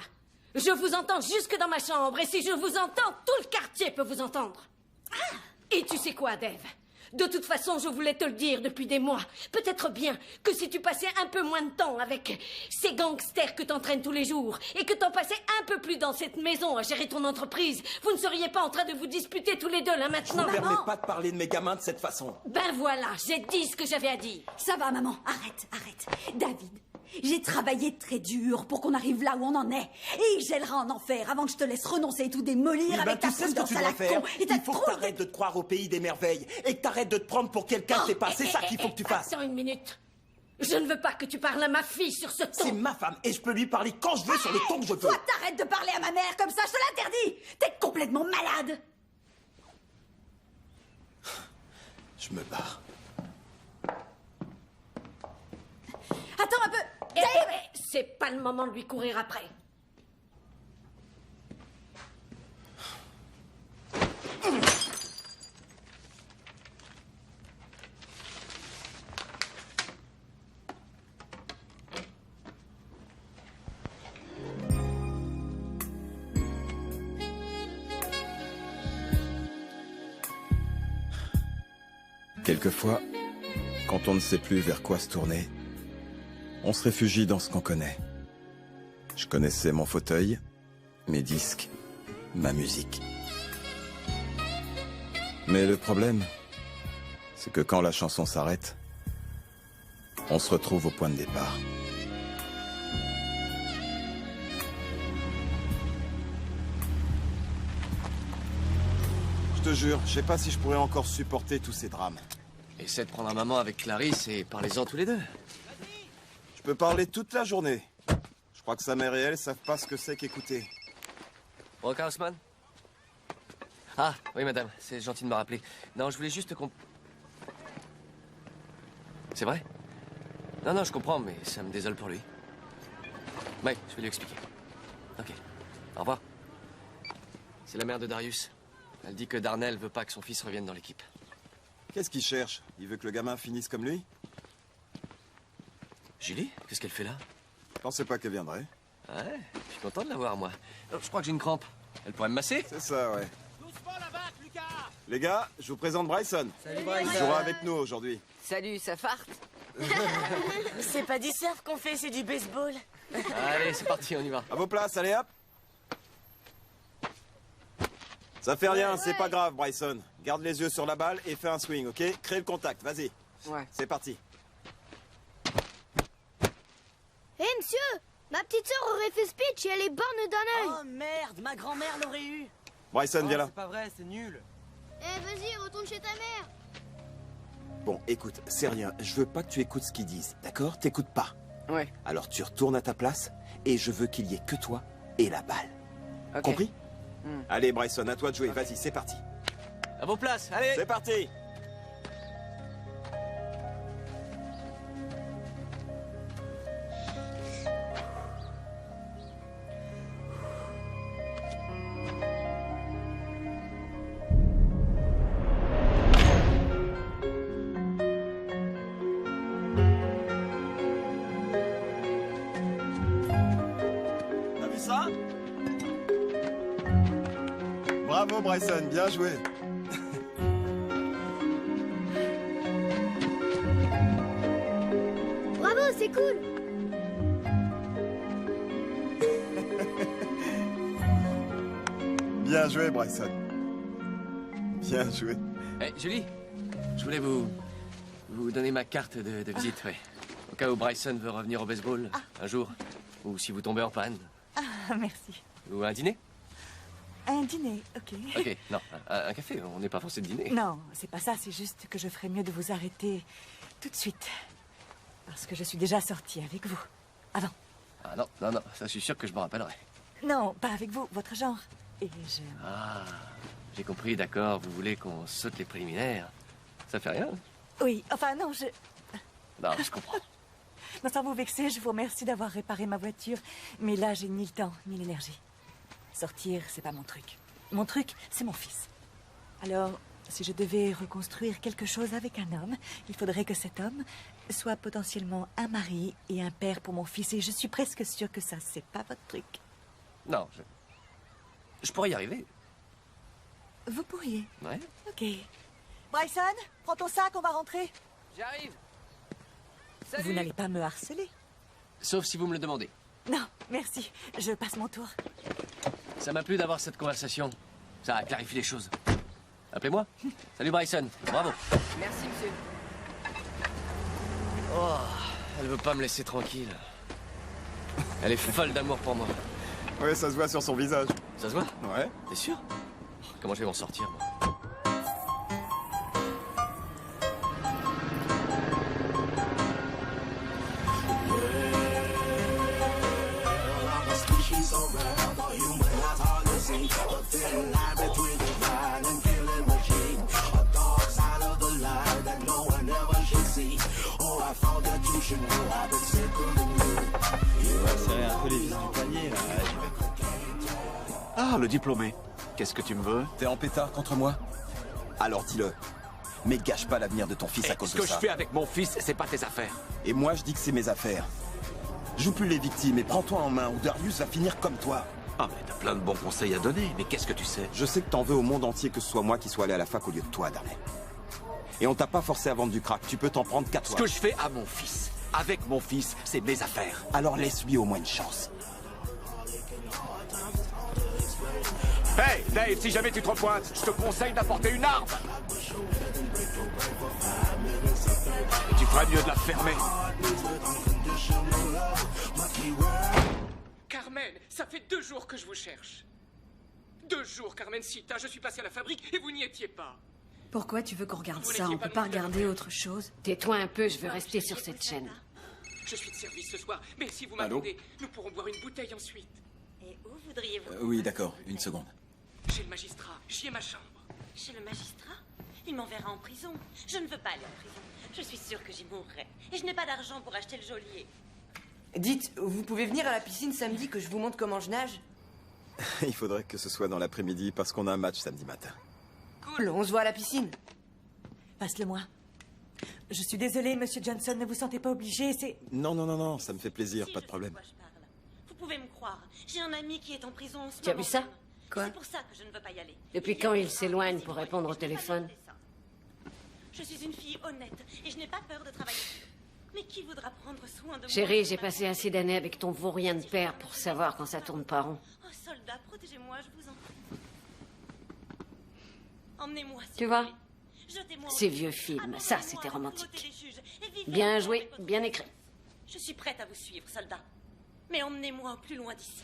[SPEAKER 16] Je vous entends jusque dans ma chambre, et si je vous entends, tout le quartier peut vous entendre. Et tu sais quoi, Dave? De toute façon, je voulais te le dire depuis des mois. Peut-être bien que si tu passais un peu moins de temps avec ces gangsters que t'entraînes tous les jours, et que t'en passais un peu plus dans cette maison à gérer ton entreprise, vous ne seriez pas en train de vous disputer tous les deux, là,
[SPEAKER 19] Je
[SPEAKER 16] maintenant.
[SPEAKER 19] ne permets pas de parler de mes gamins de cette façon.
[SPEAKER 16] Ben voilà, j'ai dit ce que j'avais à dire.
[SPEAKER 4] Ça va, maman, arrête. David, j'ai travaillé très dur pour qu'on arrive là où on en est. Et j'ailerai en enfer avant que je te laisse renoncer et tout démolir
[SPEAKER 19] Oui,
[SPEAKER 4] avec ta
[SPEAKER 19] tu sais ce que
[SPEAKER 4] prudence
[SPEAKER 19] tu
[SPEAKER 4] à
[SPEAKER 19] dois
[SPEAKER 4] la
[SPEAKER 19] faire.
[SPEAKER 4] con et ta
[SPEAKER 19] Il faut que t'arrêtes de te croire au pays des merveilles et que t'arrêtes de te prendre pour quelqu'un que t'es pas. C'est ça qu'il faut que tu fasses.
[SPEAKER 16] Attends une minute. Je ne veux pas que tu parles à ma fille sur ce ton.
[SPEAKER 19] C'est ma femme et je peux lui parler quand je veux sur le ton que je veux.
[SPEAKER 4] Toi, t'arrêtes de parler à ma mère comme ça, je te l'interdis. T'es complètement malade.
[SPEAKER 19] Je me barre.
[SPEAKER 4] Attends un peu.
[SPEAKER 16] C'est pas le moment de lui courir après.
[SPEAKER 2] Quelquefois, quand on ne sait plus vers quoi se tourner, on se réfugie dans ce qu'on connaît. Je connaissais mon fauteuil, mes disques, ma musique. Mais le problème, c'est que quand la chanson s'arrête, on se retrouve au point de départ. Je te jure, je sais pas si je pourrais encore supporter tous ces drames.
[SPEAKER 7] Essaie de prendre un moment avec Clarisse et parlez-en tous les deux.
[SPEAKER 2] Je peux parler toute la journée. Je crois que sa mère et elle savent pas ce que c'est qu'écouter.
[SPEAKER 7] Brock Houseman? Ah, oui, madame, c'est gentil de me rappeler. Non, je voulais juste qu'on... C'est vrai? Non, je comprends, mais ça me désole pour lui. Ouais, je vais lui expliquer. Ok. Au revoir. C'est la mère de Darius. Elle dit que Darnell veut pas que son fils revienne dans l'équipe.
[SPEAKER 2] Qu'est-ce qu'il cherche? Il veut que le gamin finisse comme lui?
[SPEAKER 7] Julie? Qu'est-ce qu'elle fait là?
[SPEAKER 2] Je pensais pas qu'elle viendrait.
[SPEAKER 7] Ouais, je suis content de la voir, moi. Oh, je crois que j'ai une crampe. Elle pourrait me masser?
[SPEAKER 2] C'est ça, ouais.
[SPEAKER 10] Doucement là-bas, Lucas.
[SPEAKER 2] Les gars, je vous présente Bryson.
[SPEAKER 11] Salut,
[SPEAKER 2] Il jouera avec nous aujourd'hui.
[SPEAKER 11] Salut, ça farte?
[SPEAKER 1] C'est pas du surf qu'on fait, c'est du baseball.
[SPEAKER 7] Allez, c'est parti, on y va.
[SPEAKER 2] À vos places, allez hop. Ça fait rien, c'est pas grave, Bryson. Garde les yeux sur la balle et fais un swing, ok? Crée le contact, vas-y.
[SPEAKER 11] Ouais.
[SPEAKER 2] C'est parti.
[SPEAKER 12] Hé, monsieur, ma petite sœur aurait fait speech et elle est borne d'un œil.
[SPEAKER 1] Oh merde, ma grand-mère l'aurait eu.
[SPEAKER 2] Bryson, viens là.
[SPEAKER 18] C'est pas vrai, c'est nul.
[SPEAKER 12] Eh, vas-y, retourne chez ta mère.
[SPEAKER 2] Bon, écoute, c'est rien. Je veux pas que tu écoutes ce qu'ils disent, d'accord? T'écoutes pas.
[SPEAKER 11] Ouais.
[SPEAKER 2] Alors tu retournes à ta place et je veux qu'il y ait que toi et la balle.
[SPEAKER 11] Ok.
[SPEAKER 2] Compris? Allez, Bryson, à toi de jouer. Vas-y, c'est parti.
[SPEAKER 7] À vos places, allez!
[SPEAKER 2] C'est parti. T'as vu ça? Bravo, Bryson, bien joué.
[SPEAKER 12] Bravo, c'est cool.
[SPEAKER 2] Bien joué, Bryson. Bien joué.
[SPEAKER 7] Eh, Julie, je voulais vous donner ma carte de visite, ouais. Au cas où Bryson veut revenir au baseball, un jour. Ou si vous tombez en panne.
[SPEAKER 17] Ah, merci.
[SPEAKER 7] Ou un dîner.
[SPEAKER 17] Un dîner, ok.
[SPEAKER 7] Ok, non, un café, on n'est pas forcé de dîner.
[SPEAKER 17] Non, c'est pas ça, c'est juste que je ferais mieux de vous arrêter tout de suite. Parce que je suis déjà sortie avec vous. Avant.
[SPEAKER 7] Ah non, ça je suis sûr que je m'en rappellerai.
[SPEAKER 17] Non, pas avec vous, votre genre. Et je...
[SPEAKER 7] Ah, J'ai compris, d'accord, vous voulez qu'on saute les préliminaires. Ça fait rien?
[SPEAKER 17] Oui, enfin non, je...
[SPEAKER 7] Non, je comprends.
[SPEAKER 17] Non, sans vous vexer, je vous remercie d'avoir réparé ma voiture. Mais là, j'ai ni le temps, ni l'énergie. Sortir, c'est pas mon truc. Mon truc, c'est mon fils. Alors, si je devais reconstruire quelque chose avec un homme, il faudrait que cet homme soit potentiellement un mari et un père pour mon fils. Et je suis presque sûre que ça, c'est pas votre truc.
[SPEAKER 7] Non, je pourrais y arriver.
[SPEAKER 17] Vous pourriez.
[SPEAKER 7] Ouais.
[SPEAKER 17] Ok. Bryson, prends ton sac, on va rentrer.
[SPEAKER 7] J'arrive.
[SPEAKER 17] Vous n'allez pas me harceler?
[SPEAKER 7] Sauf si vous me le demandez.
[SPEAKER 17] Non, merci. Je passe mon tour.
[SPEAKER 7] Ça m'a plu d'avoir cette conversation. Ça a clarifié les choses. Appelez-moi. Salut Bryson. Bravo.
[SPEAKER 11] Merci, monsieur.
[SPEAKER 7] Oh, elle veut pas me laisser tranquille. Elle est folle d'amour pour moi.
[SPEAKER 2] Ouais, ça se voit sur son visage.
[SPEAKER 7] Ça se voit?
[SPEAKER 2] Ouais.
[SPEAKER 7] T'es sûr? Comment je vais m'en sortir, moi?
[SPEAKER 2] Serrer un peu les vis du panier, là.
[SPEAKER 8] Ah, le diplômé. Qu'est-ce que tu me veux?
[SPEAKER 2] T'es en pétard contre moi? Alors dis-le. Mais gâche pas l'avenir de ton fils à cause de ça.
[SPEAKER 8] Ce que je fais avec mon fils, c'est pas tes affaires.
[SPEAKER 2] Et moi, je dis que c'est mes affaires. Joue plus les victimes et prends-toi en main ou Darius va finir comme toi.
[SPEAKER 8] Ah, mais t'as plein de bons conseils à donner. Mais qu'est-ce que tu sais?
[SPEAKER 2] Je sais que t'en veux au monde entier que ce soit moi qui sois allé à la fac au lieu de toi, Darnell. Et on t'a pas forcé à vendre du crack. Tu peux t'en prendre qu'à toi.
[SPEAKER 8] Ce que je fais à mon fils, avec mon fils, c'est mes affaires.
[SPEAKER 2] Alors laisse-lui au moins une chance.
[SPEAKER 8] Hey, Dave, si jamais tu te repointes, je te conseille d'apporter une arme. Tu ferais mieux de la fermer.
[SPEAKER 20] Carmen, ça fait 2 jours que je vous cherche. 2 jours, Carmencita, je suis passé à la fabrique et vous n'y étiez pas.
[SPEAKER 4] Pourquoi tu veux qu'on regarde ça? On peut pas regarder autre chose?
[SPEAKER 16] Tais-toi un peu, je veux rester sur cette chaîne.
[SPEAKER 20] Je suis de service ce soir, mais si vous m'attendez, nous pourrons boire une bouteille ensuite.
[SPEAKER 12] Et où voudriez-vous?
[SPEAKER 2] Oui, d'accord. Une seconde.
[SPEAKER 20] Chez le magistrat, j'y ai ma chambre.
[SPEAKER 12] Chez le magistrat? Il m'enverra en prison. Je ne veux pas aller en prison. Je suis sûre que j'y mourrai. Et je n'ai pas d'argent pour acheter le geôlier.
[SPEAKER 11] Dites, vous pouvez venir à la piscine samedi que je vous montre comment je nage?
[SPEAKER 2] Il faudrait que ce soit dans l'après-midi parce qu'on a un match samedi matin.
[SPEAKER 11] Cool, on se voit à la piscine.
[SPEAKER 17] Passe-le-moi. Je suis désolée, Monsieur Johnson, ne vous sentez pas obligé, c'est...
[SPEAKER 2] Non, non, non, non, ça me fait plaisir, pas de problème.
[SPEAKER 12] Vous pouvez me croire. J'ai un ami qui est en prison en ce moment.
[SPEAKER 16] Tu as vu ça?
[SPEAKER 12] même.
[SPEAKER 16] Quoi?
[SPEAKER 12] C'est pour ça que je ne veux pas y aller.
[SPEAKER 16] Depuis quand il s'éloigne pour répondre au téléphone?
[SPEAKER 12] Je suis une fille honnête et je n'ai pas peur de travailler. Mais qui voudra prendre soin de moi?
[SPEAKER 16] Chérie, j'ai passé assez d'années avec ton vaurien de père pour savoir quand ça tourne pas rond.
[SPEAKER 12] Oh, soldat, protégez-moi, je vous en prie. Emmenez-moi, s'il
[SPEAKER 16] Tu
[SPEAKER 12] vous
[SPEAKER 16] vois?
[SPEAKER 12] plaît. Jetez-moi au
[SPEAKER 16] Ces
[SPEAKER 12] feu.
[SPEAKER 16] vieux films,
[SPEAKER 12] Abandonnez-moi
[SPEAKER 16] ça c'était
[SPEAKER 12] à la
[SPEAKER 16] romantique.
[SPEAKER 12] cruauté des juges et vivez
[SPEAKER 16] Bien
[SPEAKER 12] avec
[SPEAKER 16] joué,
[SPEAKER 12] votre
[SPEAKER 16] bien
[SPEAKER 12] vie.
[SPEAKER 16] écrit.
[SPEAKER 12] Je suis prête à vous suivre, soldat. Mais emmenez-moi au plus loin d'ici.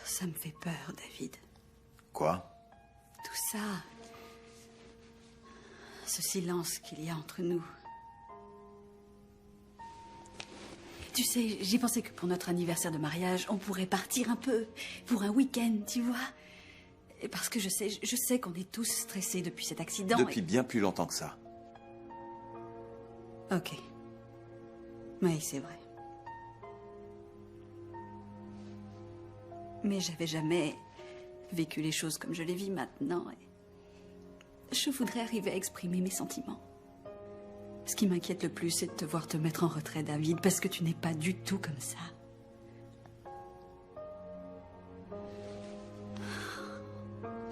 [SPEAKER 4] Ça me fait peur, David.
[SPEAKER 2] Quoi?
[SPEAKER 4] Tout ça. Ce silence qu'il y a entre nous. Tu sais, j'ai pensé que pour notre anniversaire de mariage, on pourrait partir un peu pour un week-end, tu vois. Et parce que je sais qu'on est tous stressés depuis cet accident.
[SPEAKER 2] Depuis bien plus longtemps que ça.
[SPEAKER 4] Ok. Oui, c'est vrai. Mais j'avais jamais vécu les choses comme je les vis maintenant. Et je voudrais arriver à exprimer mes sentiments. Ce qui m'inquiète le plus, c'est de te voir te mettre en retrait, David, parce que tu n'es pas du tout comme ça.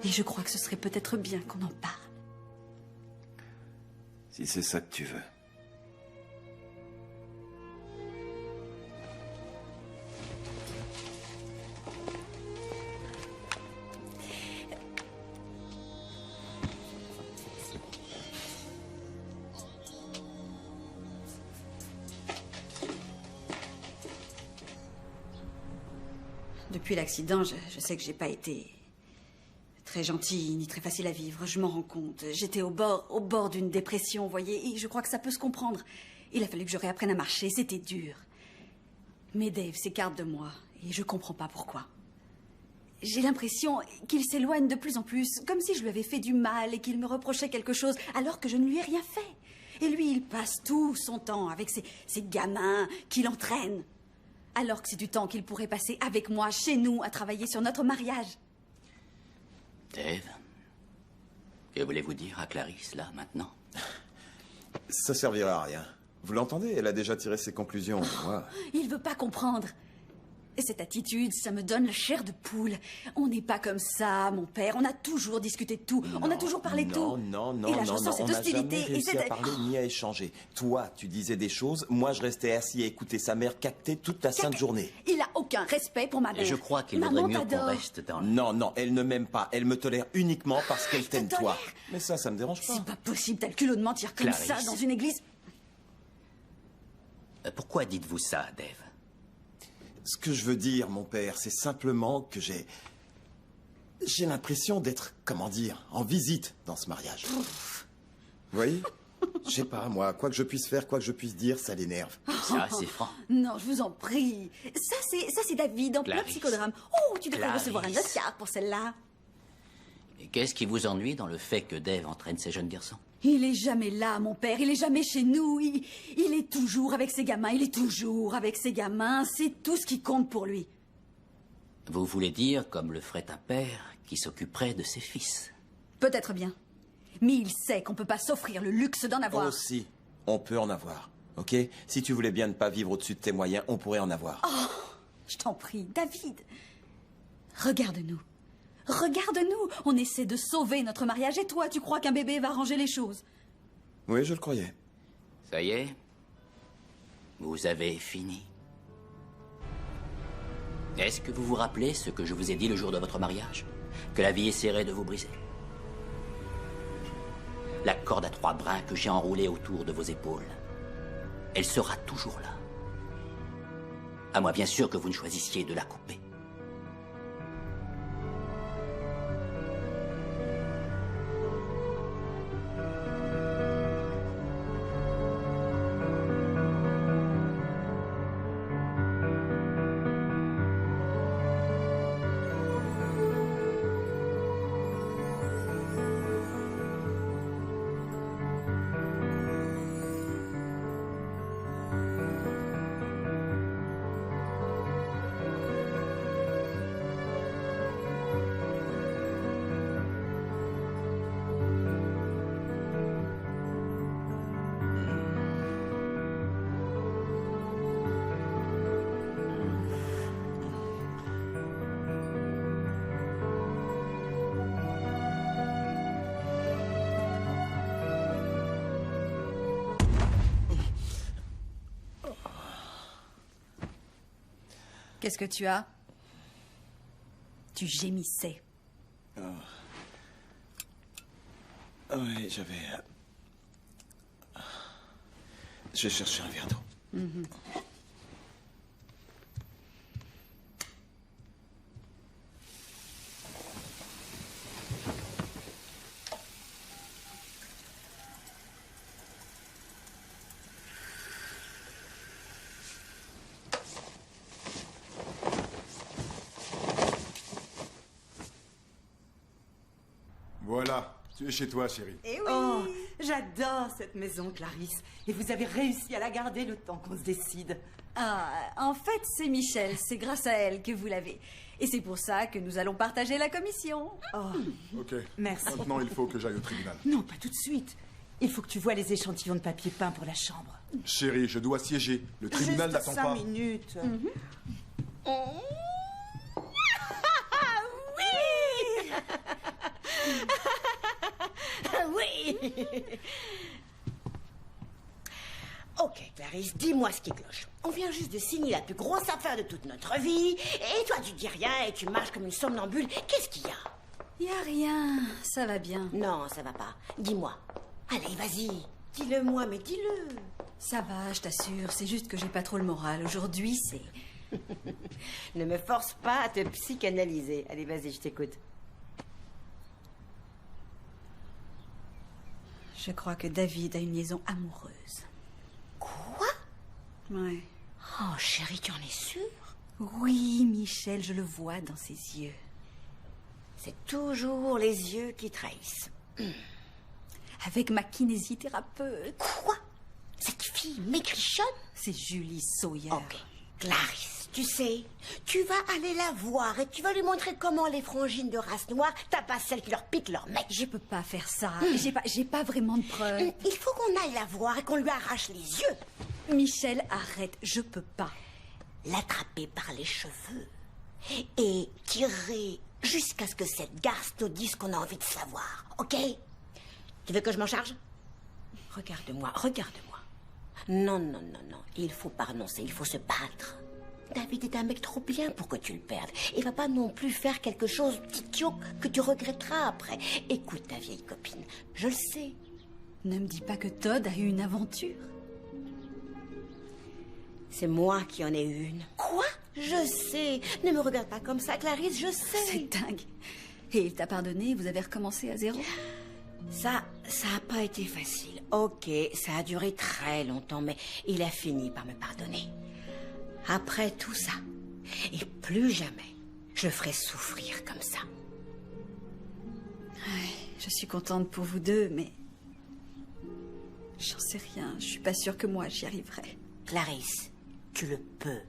[SPEAKER 4] Et je crois que ce serait peut-être bien qu'on en parle.
[SPEAKER 2] Si c'est ça que tu veux.
[SPEAKER 4] depuis l'accident, je sais que j'ai pas été très gentille ni très facile à vivre. Je m'en rends compte. J'étais au bord d'une dépression, vous voyez, et je crois que ça peut se comprendre. Il a fallu que je réapprenne à marcher, c'était dur. Mais Dave s'écarte de moi, et je comprends pas pourquoi. J'ai l'impression qu'il s'éloigne de plus en plus, comme si je lui avais fait du mal et qu'il me reprochait quelque chose, alors que je ne lui ai rien fait. Et lui, il passe tout son temps avec ces gamins qui l'entraînent. Alors que c'est du temps qu'il pourrait passer avec moi, chez nous, à travailler sur notre mariage.
[SPEAKER 13] Dave, que voulez-vous dire à Clarisse, là, maintenant?
[SPEAKER 2] Ça servira à rien. Vous l'entendez? Elle a déjà tiré ses conclusions. Moi...
[SPEAKER 4] Il veut pas comprendre. Et cette attitude, ça me donne la chair de poule. On n'est pas comme ça, mon père. On a toujours discuté de tout. On a toujours parlé de tout.
[SPEAKER 2] Non,
[SPEAKER 4] et là, j'en sens cette
[SPEAKER 2] on n'a
[SPEAKER 4] hostilité.
[SPEAKER 2] jamais réussi à parler ni à échanger. Toi, tu disais des choses. Moi, je restais assis à écouter sa mère cacter toute la sainte journée.
[SPEAKER 4] Il a aucun respect pour ma mère.
[SPEAKER 13] Et je crois qu'il vaudrait mieux qu'on reste dans...
[SPEAKER 2] Non, elle ne m'aime pas. Elle me tolère uniquement parce qu'elle t'aime toi. Mais ça me dérange pas.
[SPEAKER 4] C'est pas possible, t'as le culot de mentir comme
[SPEAKER 13] Clarisse.
[SPEAKER 4] ça dans une église.
[SPEAKER 13] Pourquoi dites-vous ça, Dave?
[SPEAKER 2] Ce que je veux dire, mon père, c'est simplement que j'ai l'impression d'être, comment dire, en visite dans ce mariage. Vous voyez? Je sais pas, moi, quoi que je puisse faire, quoi que je puisse dire, ça l'énerve.
[SPEAKER 13] Ça, c'est franc.
[SPEAKER 4] Non, je vous en prie. Ça, c'est David en plein
[SPEAKER 13] Clarisse.
[SPEAKER 4] psychodrame. Oh, tu devrais
[SPEAKER 13] Clarisse.
[SPEAKER 4] recevoir un Oscar pour celle-là.
[SPEAKER 13] Et qu'est-ce qui vous ennuie dans le fait que Dave entraîne ces jeunes garçons?
[SPEAKER 4] Il est jamais là, mon père. Il est jamais chez nous. Il est toujours avec ses gamins. Il est toujours avec ses gamins. C'est tout ce qui compte pour lui.
[SPEAKER 13] Vous voulez dire comme le ferait un père qui s'occuperait de ses fils?
[SPEAKER 4] Peut-être bien. Mais il sait qu'on peut pas s'offrir le luxe d'en avoir.
[SPEAKER 2] Aussi, on peut en avoir, ok? Si tu voulais bien ne pas vivre au-dessus de tes moyens, on pourrait en avoir.
[SPEAKER 4] Oh, je t'en prie, David. Regarde-nous. Regarde-nous. On essaie de sauver notre mariage et toi, tu crois qu'un bébé va arranger les choses?
[SPEAKER 2] Oui, je le croyais.
[SPEAKER 13] Ça y est? Vous avez fini? Est-ce que vous vous rappelez ce que je vous ai dit le jour de votre mariage? Que la vie essaierait de vous briser? La corde à 3 brins que j'ai enroulée autour de vos épaules, elle sera toujours là. À moins bien sûr que vous ne choisissiez de la couper.
[SPEAKER 4] Qu'est-ce que tu as? Tu gémissais.
[SPEAKER 2] Oh. Oui, j'avais... J'ai cherché un verre d'eau.
[SPEAKER 4] Mhm.
[SPEAKER 9] Voilà, tu es chez toi, chérie.
[SPEAKER 17] Eh oui. Oh, j'adore cette maison, Clarisse. Et vous avez réussi à la garder le temps qu'on se décide.
[SPEAKER 4] Ah, en fait, c'est Michel. C'est grâce à elle que vous l'avez. Et c'est pour ça que nous allons partager la commission.
[SPEAKER 17] Oh.
[SPEAKER 9] Ok.
[SPEAKER 17] Merci.
[SPEAKER 9] Maintenant, il faut que j'aille au tribunal.
[SPEAKER 17] Non, pas tout de suite. Il faut que tu vois les échantillons de papier peint pour la chambre.
[SPEAKER 9] Chérie, je dois siéger. Le tribunal
[SPEAKER 17] Juste
[SPEAKER 9] n'attend
[SPEAKER 17] 5
[SPEAKER 9] pas.
[SPEAKER 17] minutes.
[SPEAKER 1] Oui. Oui. Ok, Clarisse, dis-moi ce qui cloche. On vient juste de signer la plus grosse affaire de toute notre vie, et toi tu dis rien et tu marches comme une somnambule. Qu'est-ce qu'il y a?
[SPEAKER 4] Y a rien, ça va bien.
[SPEAKER 1] Non, ça va pas. Dis-moi. Allez, vas-y. Dis-le moi, mais dis-le.
[SPEAKER 4] Ça va, je t'assure. C'est juste que j'ai pas trop le moral. Aujourd'hui,
[SPEAKER 1] Ne me force pas à te psychanalyser. Allez, vas-y, je t'écoute.
[SPEAKER 4] Je crois que David a une liaison amoureuse.
[SPEAKER 1] Quoi?
[SPEAKER 4] Ouais.
[SPEAKER 1] Oh, chérie, tu en es sûre?
[SPEAKER 4] Oui, Michel, je le vois dans ses yeux.
[SPEAKER 1] C'est toujours les yeux qui trahissent.
[SPEAKER 4] Avec ma kinésithérapeute.
[SPEAKER 1] Quoi? Cette fille maigrichonne?
[SPEAKER 4] C'est Julie Sawyer.
[SPEAKER 1] Ok. Clarisse, tu sais, tu vas aller la voir et tu vas lui montrer comment les frangines de race noire tapassent celles qui leur piquent leur mec.
[SPEAKER 4] Je peux pas faire ça. J'ai pas vraiment de preuves.
[SPEAKER 1] Il faut qu'on aille la voir et qu'on lui arrache les yeux.
[SPEAKER 4] Michel, arrête, je peux pas.
[SPEAKER 1] L'attraper par les cheveux et tirer jusqu'à ce que cette garce nous dise qu'on a envie de savoir, ok? Tu veux que je m'en charge? Regarde-moi, regarde-moi. Non, non, non, non, il faut pas renoncer, il faut se battre. David est un mec trop bien pour que tu le perdes. Il va pas non plus faire quelque chose d'idiot que tu regretteras après. Écoute ta vieille copine, je le sais.
[SPEAKER 4] Ne me dis pas que Todd a eu une aventure.
[SPEAKER 1] C'est moi qui en ai eu une. Quoi? Je sais. Ne me regarde pas comme ça, Clarisse, je sais.
[SPEAKER 4] C'est dingue. Et il t'a pardonné, vous avez recommencé à zéro?
[SPEAKER 1] Ça a pas été facile. Ok, ça a duré très longtemps, mais il a fini par me pardonner. Après tout ça, et plus jamais, je le ferai souffrir comme ça.
[SPEAKER 4] Ouais, je suis contente pour vous deux, mais... J'en sais rien, je suis pas sûre que moi j'y arriverai.
[SPEAKER 1] Clarisse, tu le peux.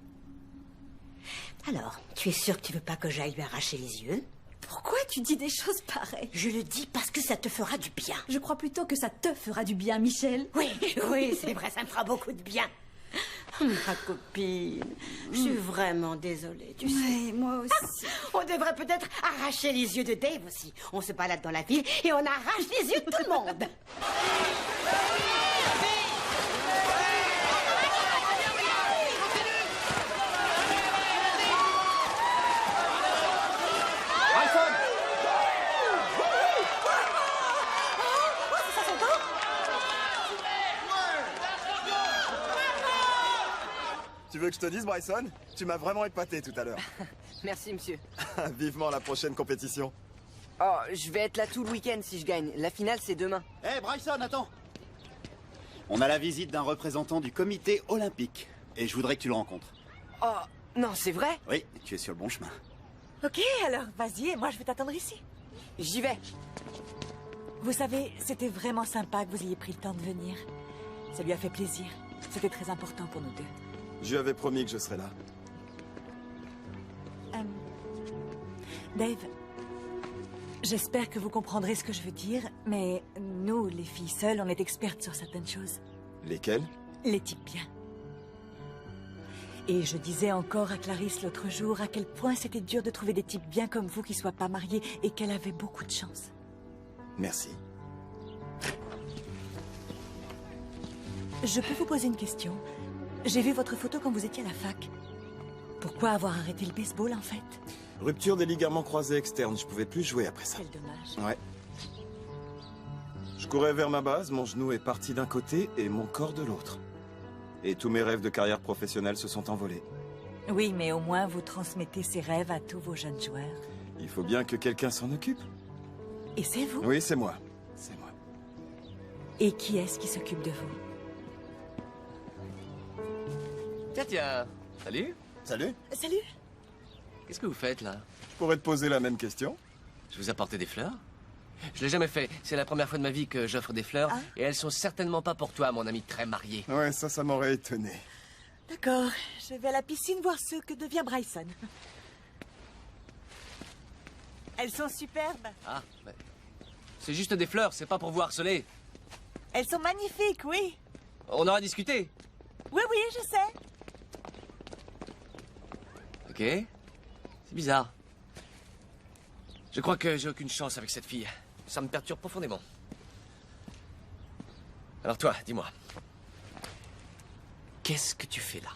[SPEAKER 1] Alors, tu es sûre que tu veux pas que j'aille lui arracher les yeux?
[SPEAKER 4] Pourquoi tu dis des choses pareilles?
[SPEAKER 1] Je le dis parce que ça te fera du bien.
[SPEAKER 4] Je crois plutôt que ça te fera du bien, Michel.
[SPEAKER 1] Oui, oui, c'est vrai, ça me fera beaucoup de bien. Ma copine, je suis vraiment désolée, tu sais.
[SPEAKER 4] Ouais, moi aussi.
[SPEAKER 1] On devrait peut-être arracher les yeux de Dave aussi. On se balade dans la ville et on arrache les yeux de tout le monde.
[SPEAKER 2] Tu veux que je te dise, Bryson? Tu m'as vraiment épaté tout à l'heure.
[SPEAKER 11] Merci, monsieur.
[SPEAKER 2] Vivement la prochaine compétition.
[SPEAKER 11] Oh, je vais être là tout le week-end si je gagne. La finale, c'est demain.
[SPEAKER 10] Hé, Bryson, attends. On a la visite d'un représentant du comité olympique. Et je voudrais que tu le rencontres.
[SPEAKER 11] Oh, non, c'est vrai?
[SPEAKER 10] Oui, tu es sur le bon chemin.
[SPEAKER 17] Ok, alors vas-y et moi je vais t'attendre ici.
[SPEAKER 11] J'y vais.
[SPEAKER 17] Vous savez, c'était vraiment sympa que vous ayez pris le temps de venir. Ça lui a fait plaisir. C'était très important pour nous deux.
[SPEAKER 2] Je lui avais promis que je serais là.
[SPEAKER 17] Dave, j'espère que vous comprendrez ce que je veux dire, mais nous, les filles seules, on est expertes sur certaines choses.
[SPEAKER 2] Lesquelles?
[SPEAKER 17] Les types bien. Et je disais encore à Clarisse l'autre jour à quel point c'était dur de trouver des types bien comme vous qui soient pas mariés et qu'elle avait beaucoup de chance.
[SPEAKER 2] Merci.
[SPEAKER 17] Je peux vous poser une question? J'ai vu votre photo quand vous étiez à la fac. Pourquoi avoir arrêté le baseball, en fait?
[SPEAKER 2] Rupture des ligaments croisés externes, je pouvais plus jouer après ça.
[SPEAKER 17] Quel dommage.
[SPEAKER 2] Ouais. Je courais vers ma base, mon genou est parti d'un côté et mon corps de l'autre. Et tous mes rêves de carrière professionnelle se sont envolés.
[SPEAKER 17] Oui, mais au moins vous transmettez ces rêves à tous vos jeunes joueurs.
[SPEAKER 2] Il faut bien que quelqu'un s'en occupe.
[SPEAKER 17] Et c'est vous?
[SPEAKER 2] Oui, c'est moi. C'est moi.
[SPEAKER 17] Et qui est-ce qui s'occupe de vous?
[SPEAKER 7] Tiens. Salut.
[SPEAKER 2] Salut.
[SPEAKER 17] Salut.
[SPEAKER 7] Qu'est-ce que vous faites, là?
[SPEAKER 2] Je pourrais te poser la même question.
[SPEAKER 7] Je vous apporte des fleurs? Je l'ai jamais fait. C'est la première fois de ma vie que j'offre des fleurs.
[SPEAKER 17] Ah.
[SPEAKER 7] Et elles sont certainement pas pour toi, mon ami très marié.
[SPEAKER 2] Ouais, ça m'aurait étonné.
[SPEAKER 17] D'accord, je vais à la piscine voir ce que devient Bryson. Elles sont superbes.
[SPEAKER 7] Ah, c'est juste des fleurs, c'est pas pour vous harceler.
[SPEAKER 17] Elles sont magnifiques, oui.
[SPEAKER 7] On aura discuté.
[SPEAKER 17] Oui, oui, je sais.
[SPEAKER 7] Ok. C'est bizarre. Je crois que j'ai aucune chance avec cette fille. Ça me perturbe profondément. Alors toi, dis-moi. Qu'est-ce que tu fais là?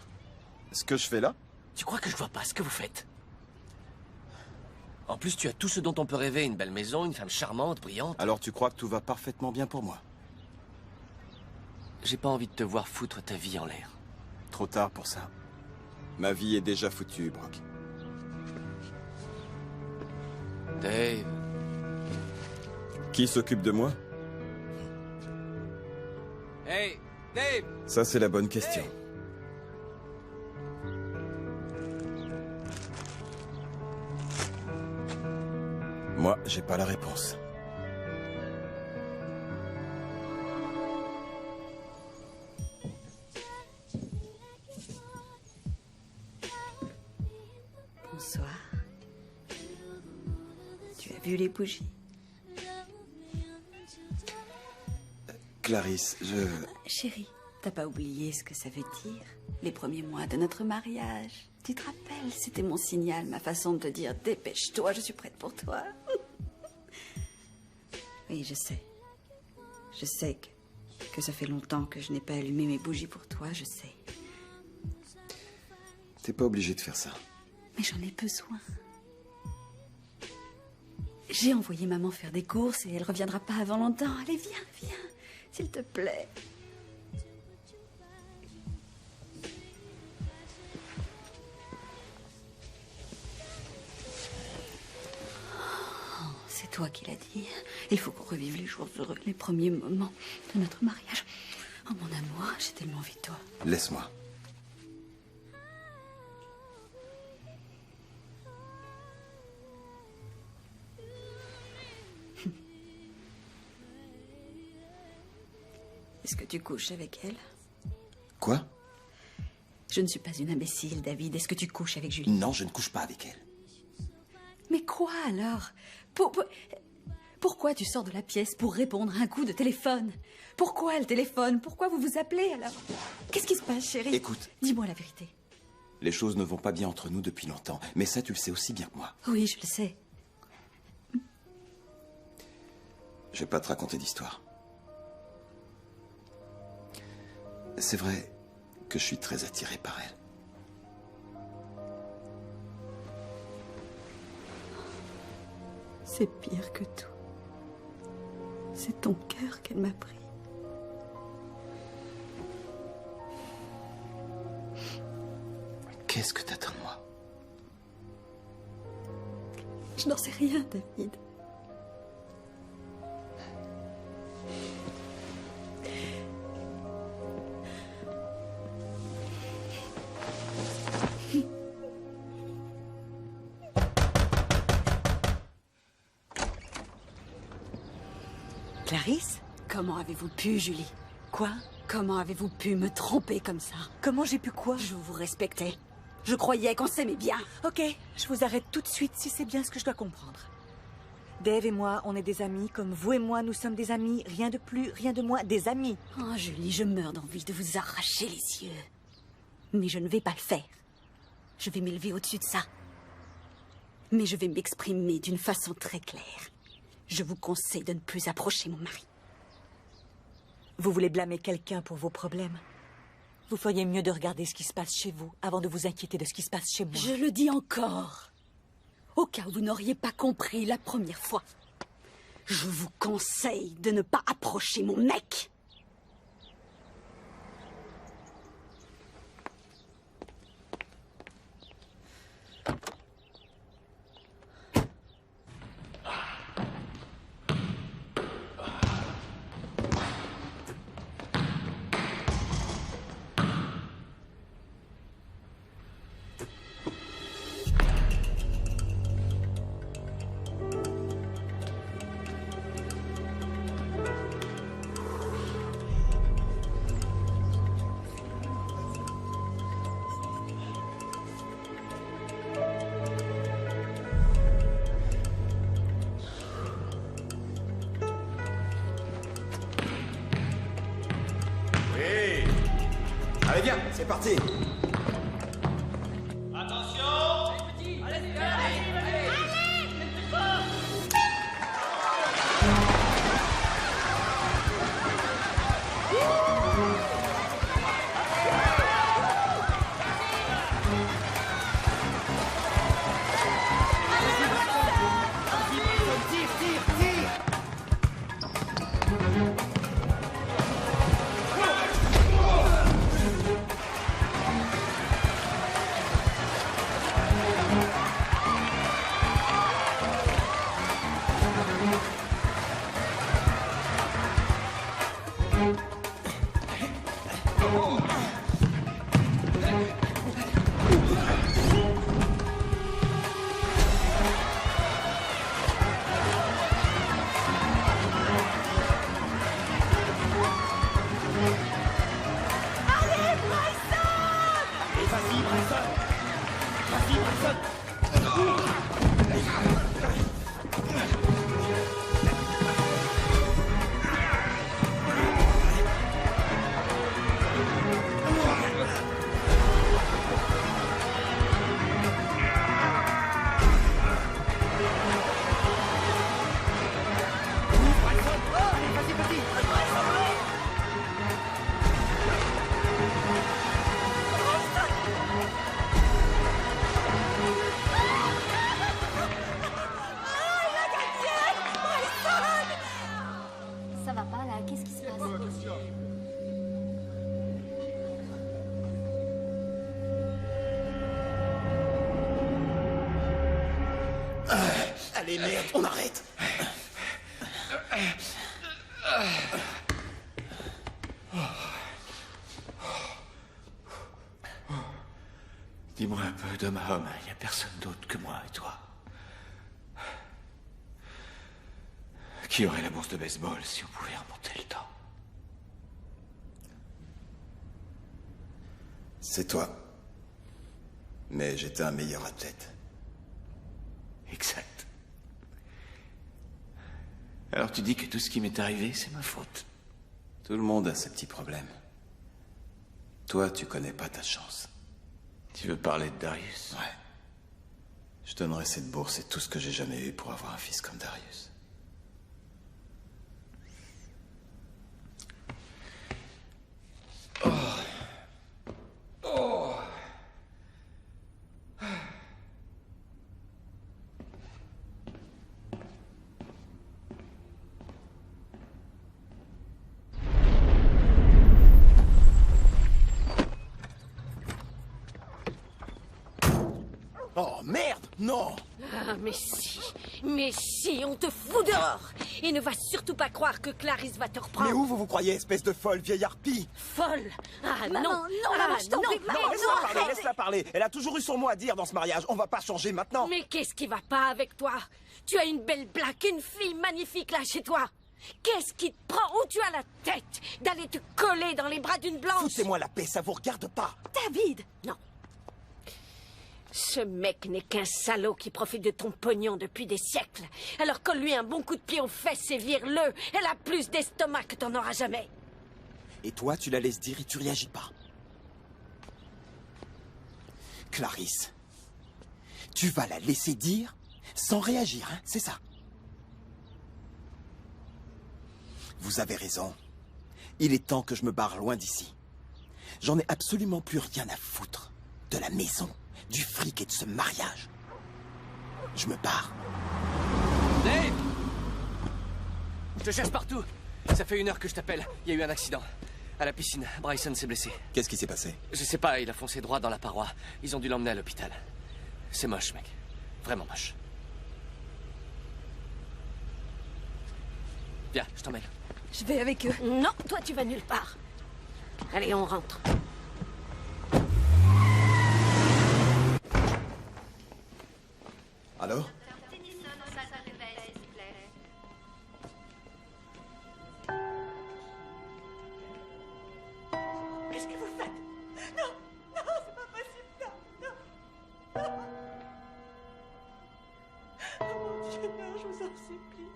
[SPEAKER 2] Ce que je fais là?
[SPEAKER 7] Tu crois que je vois pas ce que vous faites? En plus, tu as tout ce dont on peut rêver. Une belle maison, une femme charmante, brillante.
[SPEAKER 2] Alors tu crois que tout va parfaitement bien pour moi?
[SPEAKER 7] J'ai pas envie de te voir foutre ta vie en l'air.
[SPEAKER 2] Trop tard pour ça. Ma vie est déjà foutue, Brock.
[SPEAKER 7] Dave.
[SPEAKER 2] Qui s'occupe de moi?
[SPEAKER 7] Hey, Dave!
[SPEAKER 2] Ça, c'est la bonne question.
[SPEAKER 7] Hey.
[SPEAKER 2] Moi, j'ai pas la réponse.
[SPEAKER 4] Bonsoir. Tu as vu les bougies?
[SPEAKER 2] Clarisse,
[SPEAKER 4] Chérie, t'as pas oublié ce que ça veut dire? Les premiers mois de notre mariage. Tu te rappelles, c'était mon signal, ma façon de te dire « Dépêche-toi, je suis prête pour toi ». Oui, je sais. Je sais que ça fait longtemps que je n'ai pas allumé mes bougies pour toi, je sais.
[SPEAKER 2] T'es pas obligé de faire ça.
[SPEAKER 4] Mais j'en ai besoin. J'ai envoyé maman faire des courses et elle reviendra pas avant longtemps. Allez, viens, s'il te plaît. C'est toi qui l'as dit. Il faut qu'on revive les jours heureux, les premiers moments de notre mariage. Oh mon amour, j'ai tellement envie de toi.
[SPEAKER 2] Laisse-moi.
[SPEAKER 4] Est-ce que tu couches avec elle?
[SPEAKER 2] Quoi?
[SPEAKER 4] Je ne suis pas une imbécile, David. Est-ce que tu couches avec Julie?
[SPEAKER 2] Non, je ne couche pas avec elle.
[SPEAKER 4] Mais quoi alors? Pourquoi tu sors de la pièce pour répondre à un coup de téléphone? Pourquoi le téléphone? Pourquoi vous vous appelez alors? Qu'est-ce qui se passe, chérie?
[SPEAKER 2] Écoute.
[SPEAKER 4] Dis-moi la vérité.
[SPEAKER 2] Les choses ne vont pas bien entre nous depuis longtemps, mais ça, tu le sais aussi bien que moi.
[SPEAKER 4] Oui, je le sais.
[SPEAKER 2] Je vais pas te raconter d'histoire. C'est vrai que je suis très attiré par elle.
[SPEAKER 4] C'est pire que tout. C'est ton cœur qu'elle m'a pris.
[SPEAKER 2] Qu'est-ce que t'attends de moi?
[SPEAKER 4] Je n'en sais rien, David.
[SPEAKER 17] Clarisse?
[SPEAKER 4] Comment avez-vous pu, Julie?
[SPEAKER 17] Quoi?
[SPEAKER 4] Comment avez-vous pu me tromper comme ça?
[SPEAKER 17] Comment j'ai pu quoi?
[SPEAKER 4] Je vous respectais. Je croyais qu'on s'aimait bien.
[SPEAKER 17] Ok, je vous arrête tout de suite si c'est bien ce que je dois comprendre. Dave et moi, on est des amis, comme vous et moi, nous sommes des amis. Rien de plus, rien de moins, des amis.
[SPEAKER 4] Oh, Julie, je meurs d'envie de vous arracher les yeux. Mais je ne vais pas le faire. Je vais m'élever au-dessus de ça. Mais je vais m'exprimer d'une façon très claire. Je vous conseille de ne plus approcher mon mari.
[SPEAKER 17] Vous voulez blâmer quelqu'un pour vos problèmes? Vous feriez mieux de regarder ce qui se passe chez vous avant de vous inquiéter de ce qui se passe chez moi.
[SPEAKER 4] Je le dis encore. Au cas où vous n'auriez pas compris la première fois. Je vous conseille de ne pas approcher mon mec.
[SPEAKER 2] Allez, viens, c'est parti.
[SPEAKER 3] Attention!
[SPEAKER 19] Vas-y, Bryson.
[SPEAKER 15] Ça va pas là, qu'est-ce qui se passe?
[SPEAKER 19] Allez, merde, on arrête.
[SPEAKER 8] Dis-moi un peu, d'homme à homme, il n'y a personne d'autre que moi et toi. Qui aurait la bourse de baseball si on pouvait remonter le temps?
[SPEAKER 2] C'est toi. Mais j'étais un meilleur athlète.
[SPEAKER 8] Exact. Alors tu dis que tout ce qui m'est arrivé, c'est ma faute.
[SPEAKER 2] Tout le monde a ses petits problèmes. Toi, tu connais pas ta chance.
[SPEAKER 8] Tu veux parler de Darius?
[SPEAKER 2] Ouais. Je donnerais cette bourse et tout ce que j'ai jamais eu pour avoir un fils comme Darius.
[SPEAKER 19] Oh merde, non.
[SPEAKER 16] Ah, mais si, on te fout dehors. Et ne va surtout pas croire que Clarisse va te reprendre.
[SPEAKER 19] Mais où vous croyez, espèce de folle vieille harpie?
[SPEAKER 16] Folle? Ah
[SPEAKER 15] Maman,
[SPEAKER 16] non,
[SPEAKER 15] non, maman, je t'en prie, maman,
[SPEAKER 19] Non, laisse-la
[SPEAKER 15] non,
[SPEAKER 19] parler,
[SPEAKER 15] arrête.
[SPEAKER 19] laisse-la parler. Elle a toujours eu son mot à dire dans ce mariage. On va pas changer maintenant.
[SPEAKER 16] Mais qu'est-ce qui va pas avec toi? Tu as une belle blague, une fille magnifique là chez toi. Qu'est-ce qui te prend? Où tu as la tête d'aller te coller dans les bras d'une blanche?
[SPEAKER 19] Foutez-moi la paix, ça vous regarde pas.
[SPEAKER 16] David! Non. Ce mec n'est qu'un salaud qui profite de ton pognon depuis des siècles. Alors colle-lui un bon coup de pied aux fesses et vire-le. Elle a plus d'estomac que t'en auras jamais.
[SPEAKER 19] Et toi, tu la laisses dire et tu réagis pas. Clarisse, tu vas la laisser dire sans réagir, hein, c'est ça? Vous avez raison. Il est temps que je me barre loin d'ici. J'en ai absolument plus rien à foutre. De la maison, du fric et de ce mariage. Je me barre.
[SPEAKER 7] Dave! Je te cherche partout. Ça fait 1 heure que je t'appelle. Il y a eu un accident. À la piscine, Bryson s'est blessé.
[SPEAKER 2] Qu'est-ce qui s'est passé?
[SPEAKER 7] Je sais pas, il a foncé droit dans la paroi. Ils ont dû l'emmener à l'hôpital. C'est moche, mec. Vraiment moche. Viens, je t'emmène.
[SPEAKER 16] Je vais avec eux. Non, toi tu vas nulle part. Allez, on rentre.
[SPEAKER 2] Alors?
[SPEAKER 1] Qu'est-ce que vous faites? Non, non, c'est pas possible, non, non, non. Oh mon Dieu, non, je vous en supplie.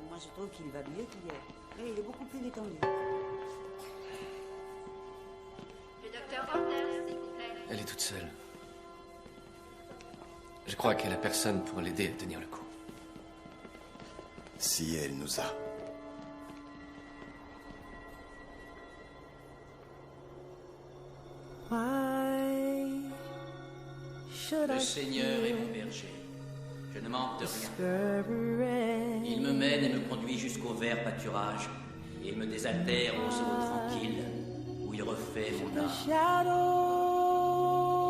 [SPEAKER 17] Moi, je trouve qu'il va mieux qu'hier. Oui, il est beaucoup plus détendu.
[SPEAKER 15] Le docteur Vander, s'il vous plaît.
[SPEAKER 7] Elle est toute seule. Je crois qu'elle a personne pour l'aider à tenir le coup.
[SPEAKER 2] Si elle nous a.
[SPEAKER 21] Le Seigneur est mon berger. Je ne manque de rien. Il me mène et me conduit jusqu'au vert pâturage. Il me désaltère aux eaux tranquilles, où il refait mon âme.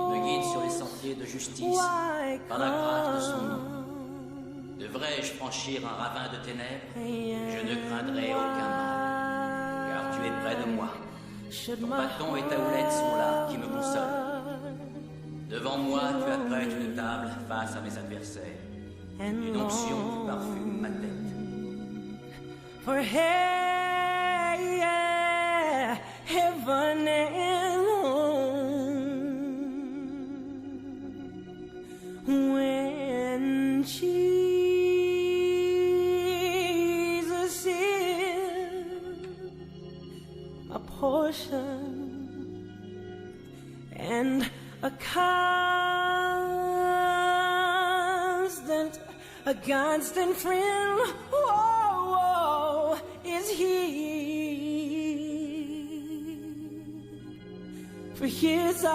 [SPEAKER 21] Il me guide sur les sentiers de justice, par la grâce de son nom. Devrais-je franchir un ravin de ténèbres? Je ne craindrai aucun mal. es près de moi. Ton bâton et ta houlette sont là, qui me consolent. Devant moi, tu apprêtes une table face à mes adversaires. Une onction qui parfume ma tête.
[SPEAKER 5] For hey, yeah, heaven and home. When Jesus is a portion and a constant friend. Whoa, is he? For his eye,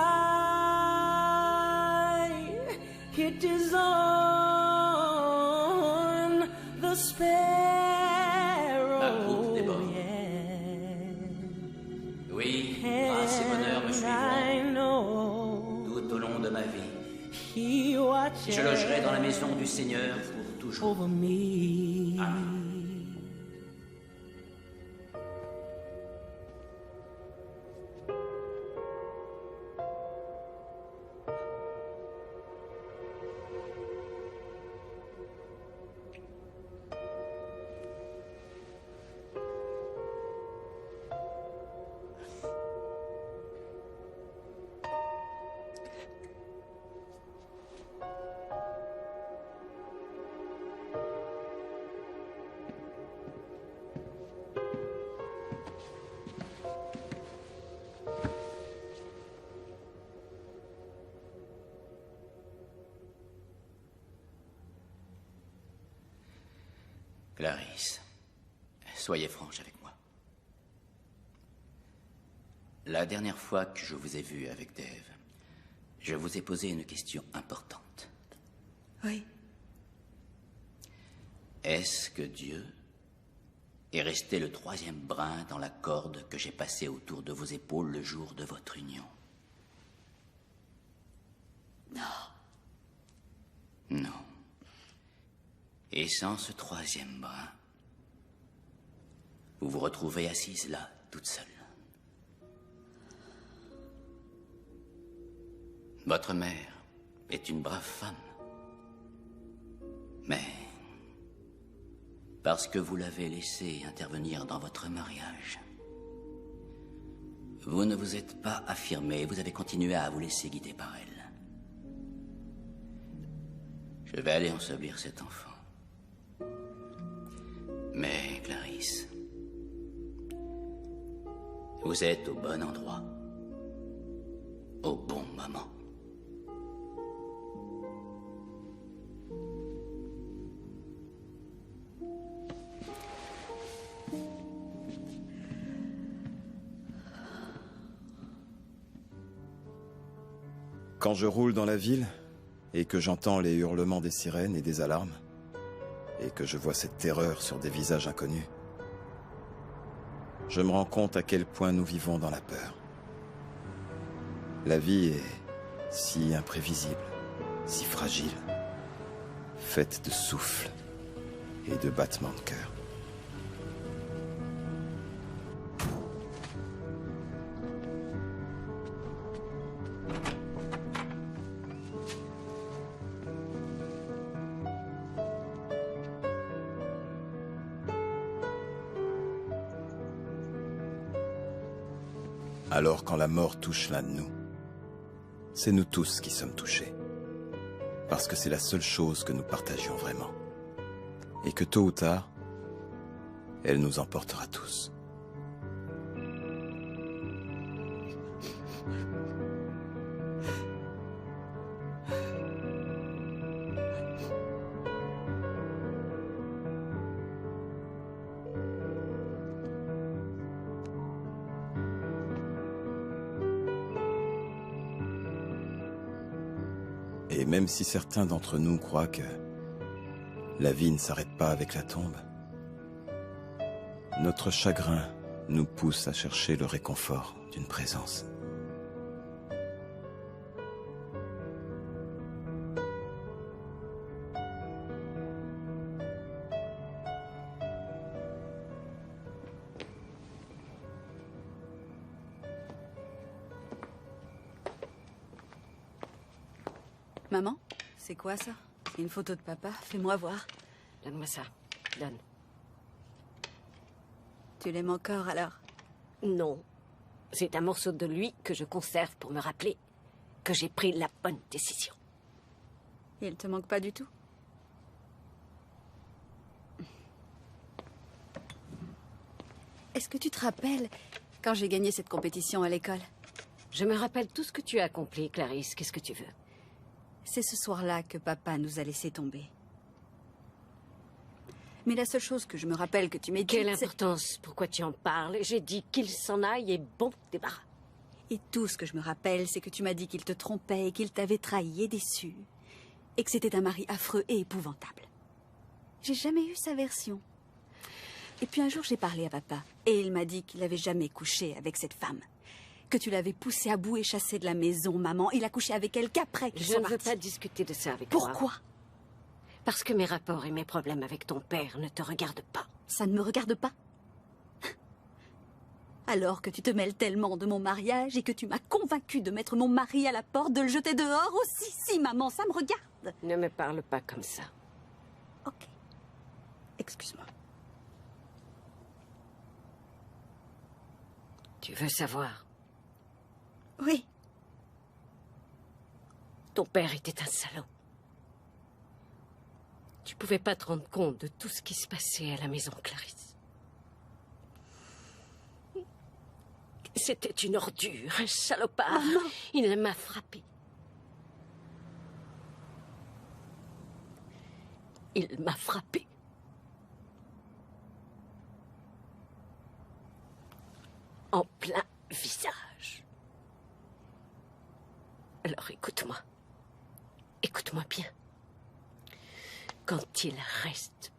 [SPEAKER 5] it is on the sparrow.
[SPEAKER 21] Ma coupe déborde. Oui, grâce et bonheur me suivront tout au long de ma vie. Et je logerai dans la maison du Seigneur pour toujours. Amen. Clarisse, soyez franche avec moi. La dernière fois que je vous ai vu avec Dave, je vous ai posé une question importante.
[SPEAKER 17] Oui.
[SPEAKER 21] Est-ce que Dieu est resté le troisième brin dans la corde que j'ai passée autour de vos épaules le jour de votre union?
[SPEAKER 4] Non.
[SPEAKER 21] Non. Et sans ce troisième brin, vous vous retrouvez assise là, toute seule. Votre mère est une brave femme. Mais, parce que vous l'avez laissée intervenir dans votre mariage, vous ne vous êtes pas affirmé, vous avez continué à vous laisser guider par elle. Je vais aller ensevelir cet enfant. Mais, Clarisse, vous êtes au bon endroit, au bon moment.
[SPEAKER 2] Quand je roule dans la ville et que j'entends les hurlements des sirènes et des alarmes, et que je vois cette terreur sur des visages inconnus, je me rends compte à quel point nous vivons dans la peur. La vie est si imprévisible, si fragile, faite de souffle et de battements de cœur. Alors quand la mort touche l'un de nous, c'est nous tous qui sommes touchés. Parce que c'est la seule chose que nous partagions vraiment. Et que tôt ou tard, elle nous emportera tous. Et même si certains d'entre nous croient que la vie ne s'arrête pas avec la tombe, notre chagrin nous pousse à chercher le réconfort d'une présence.
[SPEAKER 4] Maman, c'est quoi ça? C'est une photo de papa. Fais-moi voir.
[SPEAKER 16] Donne-moi ça. Donne.
[SPEAKER 4] Tu l'aimes encore alors?
[SPEAKER 16] Non. C'est un morceau de lui que je conserve pour me rappeler que j'ai pris la bonne décision.
[SPEAKER 4] Il te manque pas du tout? Est-ce que tu te rappelles quand j'ai gagné cette compétition à l'école?
[SPEAKER 16] Je me rappelle tout ce que tu as accompli, Clarisse. Qu'est-ce que tu veux?
[SPEAKER 4] C'est ce soir-là que papa nous a laissé tomber. Mais la seule chose que je me rappelle que tu m'as dit...
[SPEAKER 16] Quelle importance? Pourquoi tu en parles? J'ai dit qu'il s'en aille et bon débarras.
[SPEAKER 4] Et tout ce que je me rappelle, c'est que tu m'as dit qu'il te trompait et qu'il t'avait trahi et déçu. Et que c'était un mari affreux et épouvantable. J'ai jamais eu sa version. Et puis un jour, j'ai parlé à papa. Et il m'a dit qu'il n'avait jamais couché avec cette femme. Que tu l'avais poussée à bout et chassée de la maison, maman. Il a couché avec elle qu'après qu'il soit
[SPEAKER 16] Je ne veux
[SPEAKER 4] parti.
[SPEAKER 16] pas discuter de ça avec toi.
[SPEAKER 4] Pourquoi?
[SPEAKER 16] Parce que mes rapports et mes problèmes avec ton père ne te regardent pas.
[SPEAKER 4] Ça ne me regarde pas. Alors que tu te mêles tellement de mon mariage et que tu m'as convaincue de mettre mon mari à la porte, de le jeter dehors aussi. Si, maman, ça me regarde.
[SPEAKER 16] Ne me parle pas comme ça.
[SPEAKER 4] Ok. Excuse-moi.
[SPEAKER 16] Tu veux savoir?
[SPEAKER 4] Oui.
[SPEAKER 16] Ton père était un salaud. Tu pouvais pas te rendre compte de tout ce qui se passait à la maison, Clarisse. C'était une ordure, un salopard.
[SPEAKER 4] Maman.
[SPEAKER 16] Il m'a frappée. Il m'a frappée. En plein visage. Alors écoute-moi. Écoute-moi bien. Quand ils restent,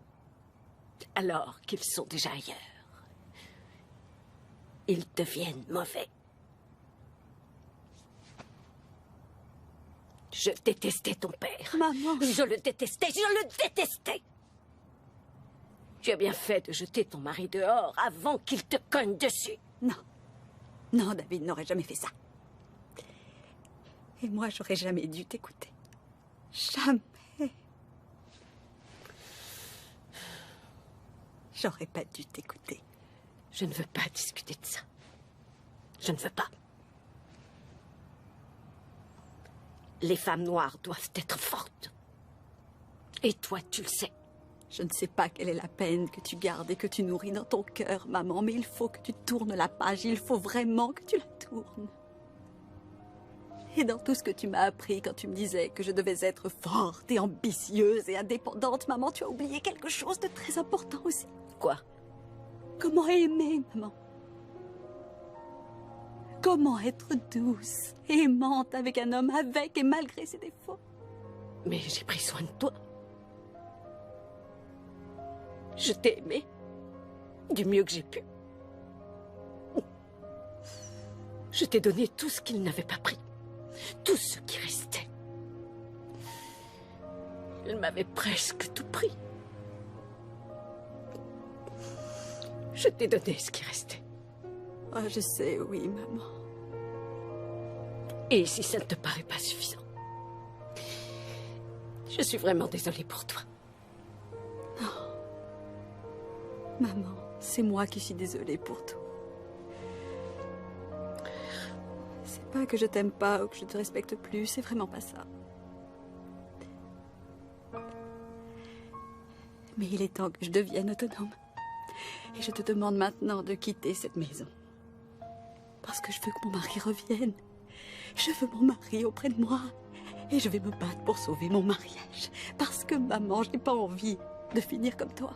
[SPEAKER 16] alors qu'ils sont déjà ailleurs, ils deviennent mauvais. Je détestais ton père.
[SPEAKER 4] Maman.
[SPEAKER 16] Je le détestais, je le détestais. Tu as bien fait de jeter ton mari dehors avant qu'il te cogne dessus.
[SPEAKER 4] Non. Non, David n'aurait jamais fait ça. Et moi, j'aurais jamais dû t'écouter. Jamais. J'aurais pas dû t'écouter.
[SPEAKER 16] Je ne veux pas discuter de ça. Je ne veux pas. Les femmes noires doivent être fortes. Et toi, tu le sais.
[SPEAKER 4] Je ne sais pas quelle est la peine que tu gardes et que tu nourris dans ton cœur, maman, mais il faut que tu tournes la page. Il faut vraiment que tu la tournes. Et dans tout ce que tu m'as appris quand tu me disais que je devais être forte et ambitieuse et indépendante, maman, tu as oublié quelque chose de très important aussi.
[SPEAKER 16] Quoi?
[SPEAKER 4] Comment aimer, maman? Comment être douce, aimante avec un homme avec et malgré ses défauts?
[SPEAKER 16] Mais j'ai pris soin de toi. Je t'ai aimé du mieux que j'ai pu. Je t'ai donné tout ce qu'il n'avait pas pris. Tout ce qui restait. Il m'avait presque tout pris. Je t'ai donné ce qui restait.
[SPEAKER 4] Oh, je sais, oui, maman.
[SPEAKER 16] Et si ça ne te paraît pas suffisant, je suis vraiment désolée pour toi.
[SPEAKER 4] Maman, c'est moi qui suis désolée pour tout. C'est pas que je t'aime pas ou que je te respecte plus, c'est vraiment pas ça. Mais il est temps que je devienne autonome. Et je te demande maintenant de quitter cette maison. Parce que je veux que mon mari revienne. Je veux mon mari auprès de moi. Et je vais me battre pour sauver mon mariage. Parce que, maman, je n'ai pas envie de finir comme toi.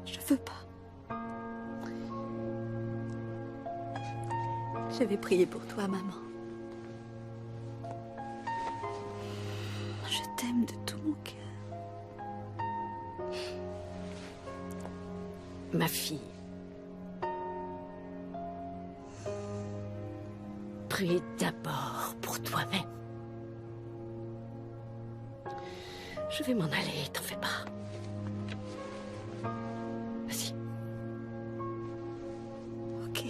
[SPEAKER 4] Je veux pas. Je vais prier pour toi, maman. Je t'aime de tout mon cœur.
[SPEAKER 16] Ma fille, prie d'abord pour toi-même. Je vais m'en aller, t'en fais pas. Vas-y.
[SPEAKER 4] Ok.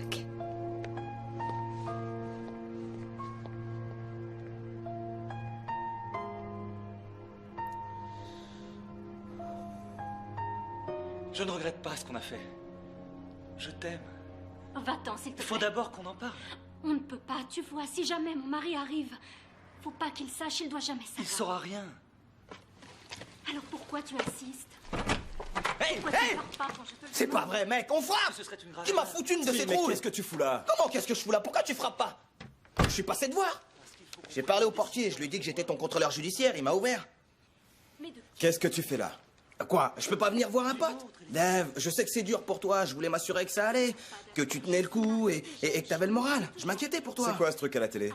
[SPEAKER 4] Ok.
[SPEAKER 14] Je ne regrette pas ce qu'on a fait. Je t'aime.
[SPEAKER 15] Va-t'en, s'il te
[SPEAKER 14] Il faut
[SPEAKER 15] plaît.
[SPEAKER 14] d'abord qu'on en parle.
[SPEAKER 15] On ne peut pas, tu vois, si jamais mon mari arrive, faut pas qu'il sache, il doit jamais savoir.
[SPEAKER 14] Il saura rien.
[SPEAKER 15] Alors pourquoi tu insistes?
[SPEAKER 6] Hey,
[SPEAKER 15] Pourquoi
[SPEAKER 6] hey
[SPEAKER 15] tu parles pas quand je te le
[SPEAKER 6] C'est pas
[SPEAKER 15] demande?
[SPEAKER 6] vrai, mec, on frappe! Tu m'as foutu une de ces
[SPEAKER 19] Mais
[SPEAKER 6] trous!
[SPEAKER 19] qu'est-ce que tu fous là?
[SPEAKER 6] Comment qu'est-ce que je fous là? Pourquoi tu frappes pas? Je suis passé de voir! J'ai parlé au portier, je lui ai dit que j'étais ton contrôleur judiciaire, il m'a ouvert.
[SPEAKER 19] Qu'est-ce que tu fais là?
[SPEAKER 6] Quoi? Je peux pas venir voir un pote? Dave, je sais que c'est dur pour toi, je voulais m'assurer que ça allait, que tu tenais le coup et que t'avais le moral. Je m'inquiétais pour toi.
[SPEAKER 19] C'est quoi ce truc à la télé?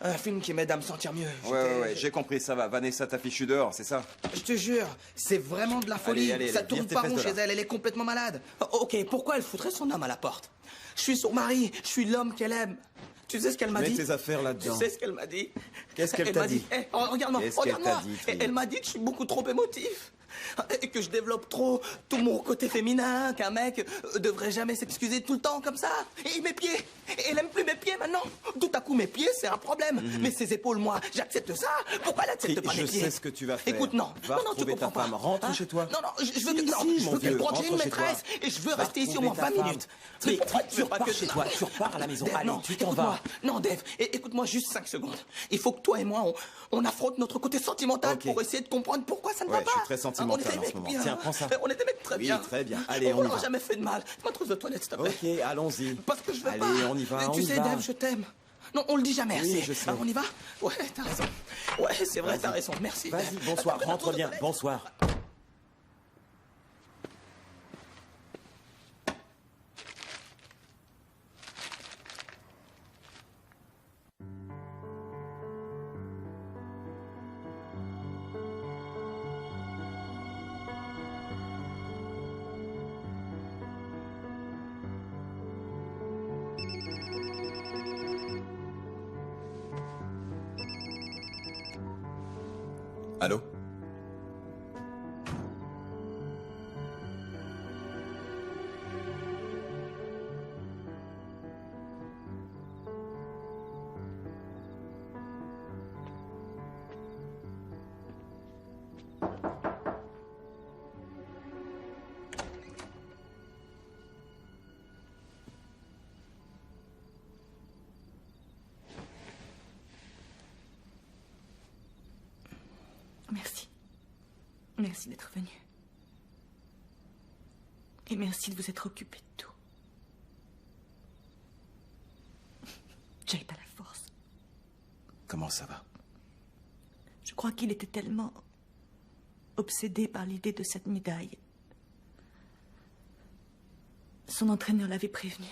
[SPEAKER 6] Un film qui m'aide à me sentir mieux.
[SPEAKER 19] Ouais, j'ai compris, ça va. Vanessa t'a fichu dehors, c'est ça?
[SPEAKER 6] Je te jure, c'est vraiment de la folie.
[SPEAKER 19] Allez,
[SPEAKER 6] ça
[SPEAKER 19] vire
[SPEAKER 6] tourne
[SPEAKER 19] tes
[SPEAKER 6] pas
[SPEAKER 19] fesses
[SPEAKER 6] rond
[SPEAKER 19] de
[SPEAKER 6] chez
[SPEAKER 19] là.
[SPEAKER 6] elle, elle est complètement malade. Ok, pourquoi elle foutrait son homme à la porte? Je suis son mari, je suis l'homme qu'elle aime. Tu sais ce qu'elle m'a
[SPEAKER 19] Mets
[SPEAKER 6] dit?
[SPEAKER 19] tes affaires là-dedans.
[SPEAKER 6] Tu sais ce qu'elle m'a dit?
[SPEAKER 19] Qu'est-ce qu'elle
[SPEAKER 6] Elle
[SPEAKER 19] t'a
[SPEAKER 6] m'a
[SPEAKER 19] dit?
[SPEAKER 6] Regarde-moi,
[SPEAKER 19] Qu'est-ce qu'elle
[SPEAKER 6] regarde-moi.
[SPEAKER 19] t'a dit, Tri?
[SPEAKER 6] Elle m'a dit que je suis beaucoup trop émotif. Et que je développe trop tout mon côté féminin, qu'un mec devrait jamais s'excuser tout le temps comme ça. Et mes pieds, et elle aime plus mes pieds maintenant. Tout à coup mes pieds c'est un problème. Mais ses épaules, moi, j'accepte ça. Pourquoi elle accepte pas
[SPEAKER 19] Je
[SPEAKER 6] mes pieds?
[SPEAKER 19] sais ce que tu vas faire.
[SPEAKER 6] Écoute, non,
[SPEAKER 19] Va
[SPEAKER 6] non, tu
[SPEAKER 19] retrouver ta
[SPEAKER 6] comprends pas.
[SPEAKER 19] femme. Rentre
[SPEAKER 6] Hein?
[SPEAKER 19] chez toi.
[SPEAKER 6] Non, je veux,
[SPEAKER 19] Si,
[SPEAKER 6] non,
[SPEAKER 19] si,
[SPEAKER 6] je
[SPEAKER 19] mon
[SPEAKER 6] veux
[SPEAKER 19] vieux,
[SPEAKER 6] qu'elle croie que j'ai une
[SPEAKER 19] rentre chez toi.
[SPEAKER 6] maîtresse et je veux
[SPEAKER 19] Va
[SPEAKER 6] rester ici au
[SPEAKER 19] retrouver
[SPEAKER 6] moins
[SPEAKER 19] ta
[SPEAKER 6] 20
[SPEAKER 19] femme.
[SPEAKER 6] minutes.
[SPEAKER 19] Tri,
[SPEAKER 6] pourquoi
[SPEAKER 19] tu repars chez toi, tu repars à la maison.
[SPEAKER 6] Dave,
[SPEAKER 19] Allez,
[SPEAKER 6] non,
[SPEAKER 19] tu t'en
[SPEAKER 6] écoute-moi.
[SPEAKER 19] vas.
[SPEAKER 6] Non, Dave, écoute-moi juste 5 secondes. Il faut que toi et moi, on affronte notre côté sentimental
[SPEAKER 19] Ok.
[SPEAKER 6] pour essayer de comprendre pourquoi ça ne va
[SPEAKER 19] Ouais,
[SPEAKER 6] pas.
[SPEAKER 19] je suis très sentimental
[SPEAKER 6] On était
[SPEAKER 19] en ce
[SPEAKER 6] mecs
[SPEAKER 19] moment.
[SPEAKER 6] bien.
[SPEAKER 19] Tiens, prends ça.
[SPEAKER 6] On était mecs très
[SPEAKER 19] Oui,
[SPEAKER 6] bien.
[SPEAKER 19] très bien. Allez, on y
[SPEAKER 6] leur a
[SPEAKER 19] va.
[SPEAKER 6] jamais fait de mal. Ma trousse de toilette, s'il te plaît.
[SPEAKER 19] Ok, allons-y.
[SPEAKER 6] Parce que je veux
[SPEAKER 19] Allez,
[SPEAKER 6] pas.
[SPEAKER 19] on y va, on
[SPEAKER 6] Tu
[SPEAKER 19] y
[SPEAKER 6] sais,
[SPEAKER 19] va.
[SPEAKER 6] Dave, je t'aime. Non, on le dit jamais
[SPEAKER 19] Oui,
[SPEAKER 6] assez.
[SPEAKER 19] je sais.
[SPEAKER 6] Hein, on y va? Ouais, t'as raison. Ouais, c'est vrai, t'as raison. Merci.
[SPEAKER 19] Vas-y,
[SPEAKER 6] Dave.
[SPEAKER 19] bonsoir,
[SPEAKER 6] Attends,
[SPEAKER 19] rentre bien. Bonsoir.
[SPEAKER 2] Allô?
[SPEAKER 17] Merci. Merci d'être venu. Et merci de vous être occupé de tout. J'avais pas la force.
[SPEAKER 2] Comment ça va?
[SPEAKER 17] Je crois qu'il était tellement obsédé par l'idée de cette médaille. Son entraîneur l'avait prévenu.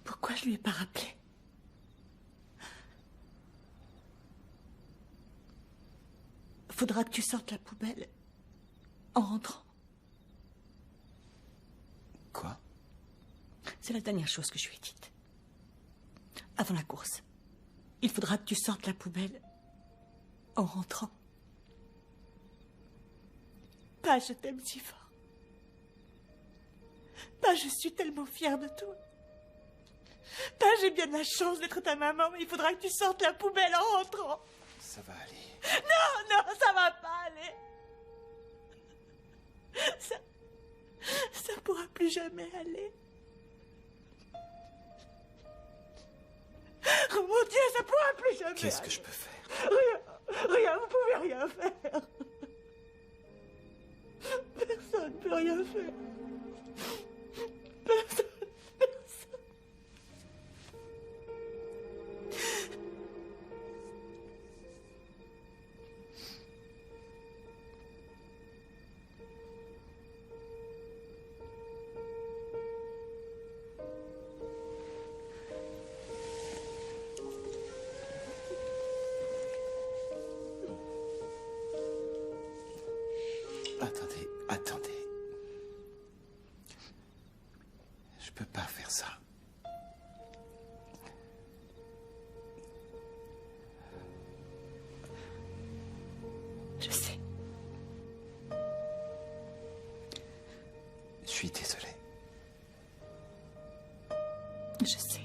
[SPEAKER 17] Pourquoi je lui ai pas rappelé? Faudra que tu sortes la poubelle en rentrant.
[SPEAKER 2] Quoi?
[SPEAKER 17] C'est la dernière chose que je lui ai dite. Avant la course, il faudra que tu sortes la poubelle en rentrant. Pas je t'aime si fort. Pas je suis tellement fière de toi. Pas j'ai bien de la chance d'être ta maman, mais il faudra que tu sortes la poubelle en rentrant.
[SPEAKER 2] Ça va aller.
[SPEAKER 17] Non, non, ça va pas aller. Ça pourra plus jamais aller. Oh mon Dieu, ça pourra plus jamais.
[SPEAKER 2] Qu'est-ce que je peux faire?
[SPEAKER 17] Rien, vous pouvez rien faire. Personne ne peut rien faire. Personne.
[SPEAKER 2] Attendez, attendez. Je peux pas faire ça.
[SPEAKER 17] Je sais.
[SPEAKER 2] Je suis désolé.
[SPEAKER 17] Je sais.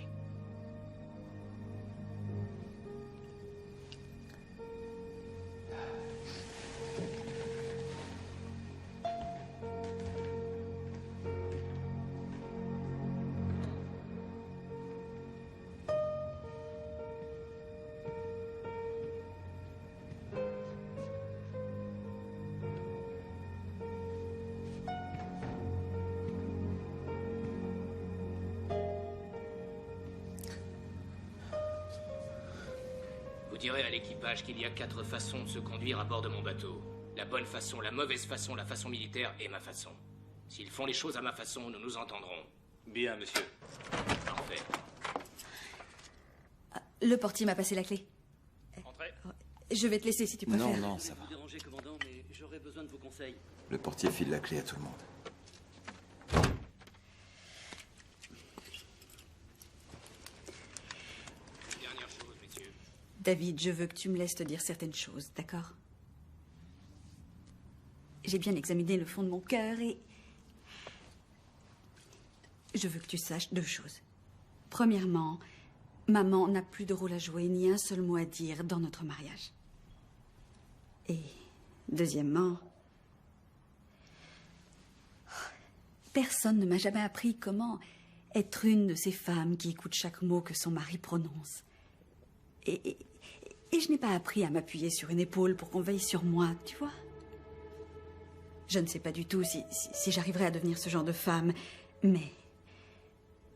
[SPEAKER 20] dirai à l'équipage qu'il y a 4 façons de se conduire à bord de mon bateau. La bonne façon, la mauvaise façon, la façon militaire et ma façon. S'ils font les choses à ma façon, nous nous entendrons.
[SPEAKER 14] Bien, monsieur.
[SPEAKER 20] Parfait.
[SPEAKER 4] Le portier m'a passé la clé.
[SPEAKER 20] Entrez.
[SPEAKER 4] Je vais te laisser si tu préfères.
[SPEAKER 2] Non, non, ça va.
[SPEAKER 14] Vous dérangez, commandant, mais j'aurais besoin de vos conseils.
[SPEAKER 2] Le portier file la clé à tout le monde.
[SPEAKER 20] Dernière chose, messieurs.
[SPEAKER 4] David, je veux que tu me laisses te dire certaines choses, d'accord? J'ai bien examiné le fond de mon cœur et... je veux que tu saches 2 choses. Premièrement, maman n'a plus de rôle à jouer, ni un seul mot à dire dans notre mariage. Et deuxièmement, personne ne m'a jamais appris comment être une de ces femmes qui écoutent chaque mot que son mari prononce. Et je n'ai pas appris à m'appuyer sur une épaule pour qu'on veille sur moi, tu vois. Je ne sais pas du tout si j'arriverai à devenir ce genre de femme, mais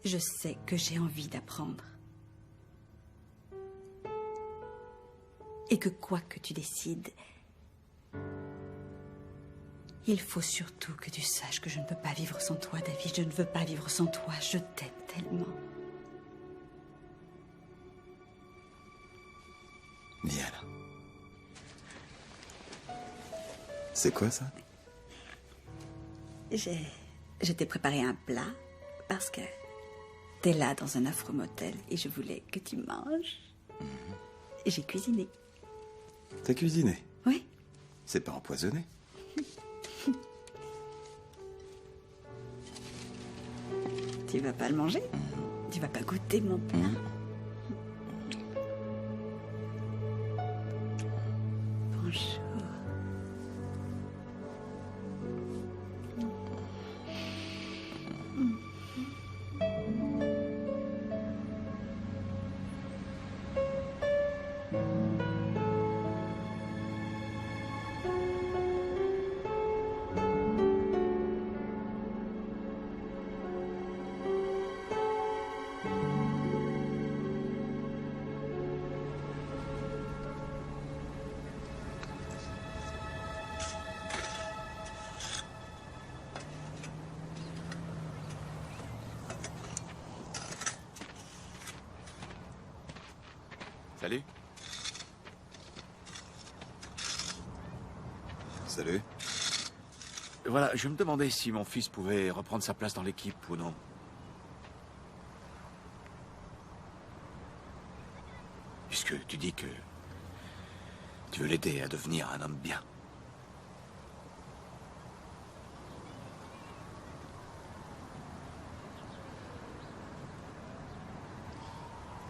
[SPEAKER 4] je sais que j'ai envie d'apprendre. Et que quoi que tu décides, il faut surtout que tu saches que je ne peux pas vivre sans toi, David. Je ne veux pas vivre sans toi. Je t'aime tellement.
[SPEAKER 2] Diana. C'est quoi ça?
[SPEAKER 4] Je t'ai préparé un plat parce que t'es là dans un affreux motel et je voulais que tu manges. J'ai cuisiné.
[SPEAKER 2] T'as cuisiné?
[SPEAKER 4] Oui.
[SPEAKER 2] C'est pas empoisonné?
[SPEAKER 4] Tu vas pas le manger? Tu vas pas goûter mon plat? Bonjour.
[SPEAKER 8] Salut.
[SPEAKER 2] Salut.
[SPEAKER 8] Voilà, je me demandais si mon fils pouvait reprendre sa place dans l'équipe ou non. Puisque tu dis que tu veux l'aider à devenir un homme bien.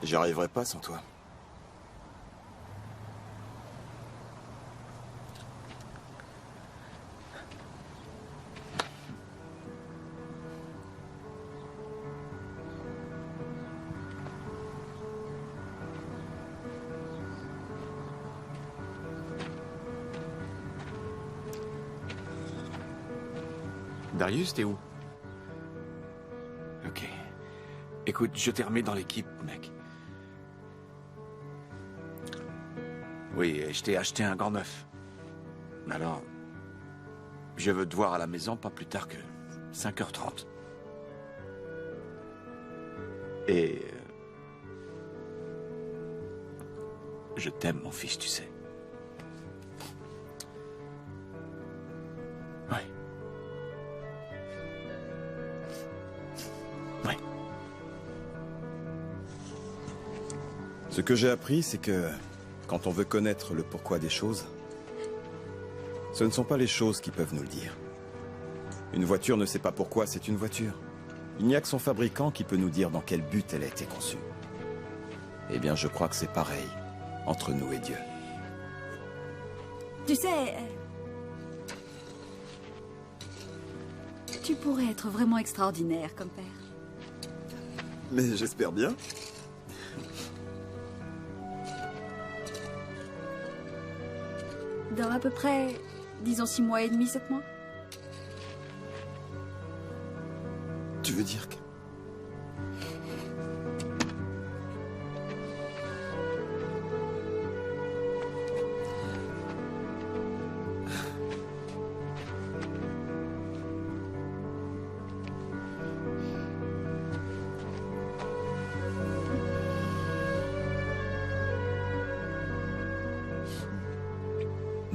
[SPEAKER 2] J'y arriverai pas sans toi.
[SPEAKER 8] Darius, t'es où? Ok. Écoute, je t'ai remis dans l'équipe, mec. Oui, et je t'ai acheté un gant neuf. Alors, je veux te voir à la maison pas plus tard que 5h30. Et... je t'aime, mon fils, tu sais. Ouais. Ouais.
[SPEAKER 2] Ce que j'ai appris, c'est que quand on veut connaître le pourquoi des choses, ce ne sont pas les choses qui peuvent nous le dire. Une voiture ne sait pas pourquoi c'est une voiture. Il n'y a que son fabricant qui peut nous dire dans quel but elle a été conçue. Eh bien, je crois que c'est pareil entre nous et Dieu.
[SPEAKER 4] Tu sais, tu pourrais être vraiment extraordinaire comme père.
[SPEAKER 2] Mais j'espère bien.
[SPEAKER 4] Dans à peu près, disons 6 mois et demi, 7 mois.
[SPEAKER 2] Tu veux dire que...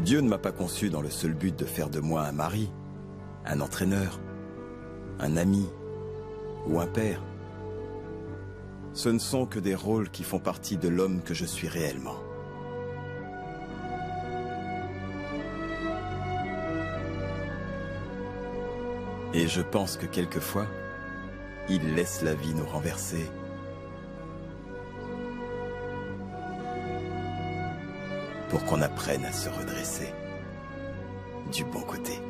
[SPEAKER 2] Dieu ne m'a pas conçu dans le seul but de faire de moi un mari, un entraîneur, un ami ou un père. Ce ne sont que des rôles qui font partie de l'homme que je suis réellement. Et je pense que quelquefois, il laisse la vie nous renverser. Pour qu'on apprenne à se redresser du bon côté.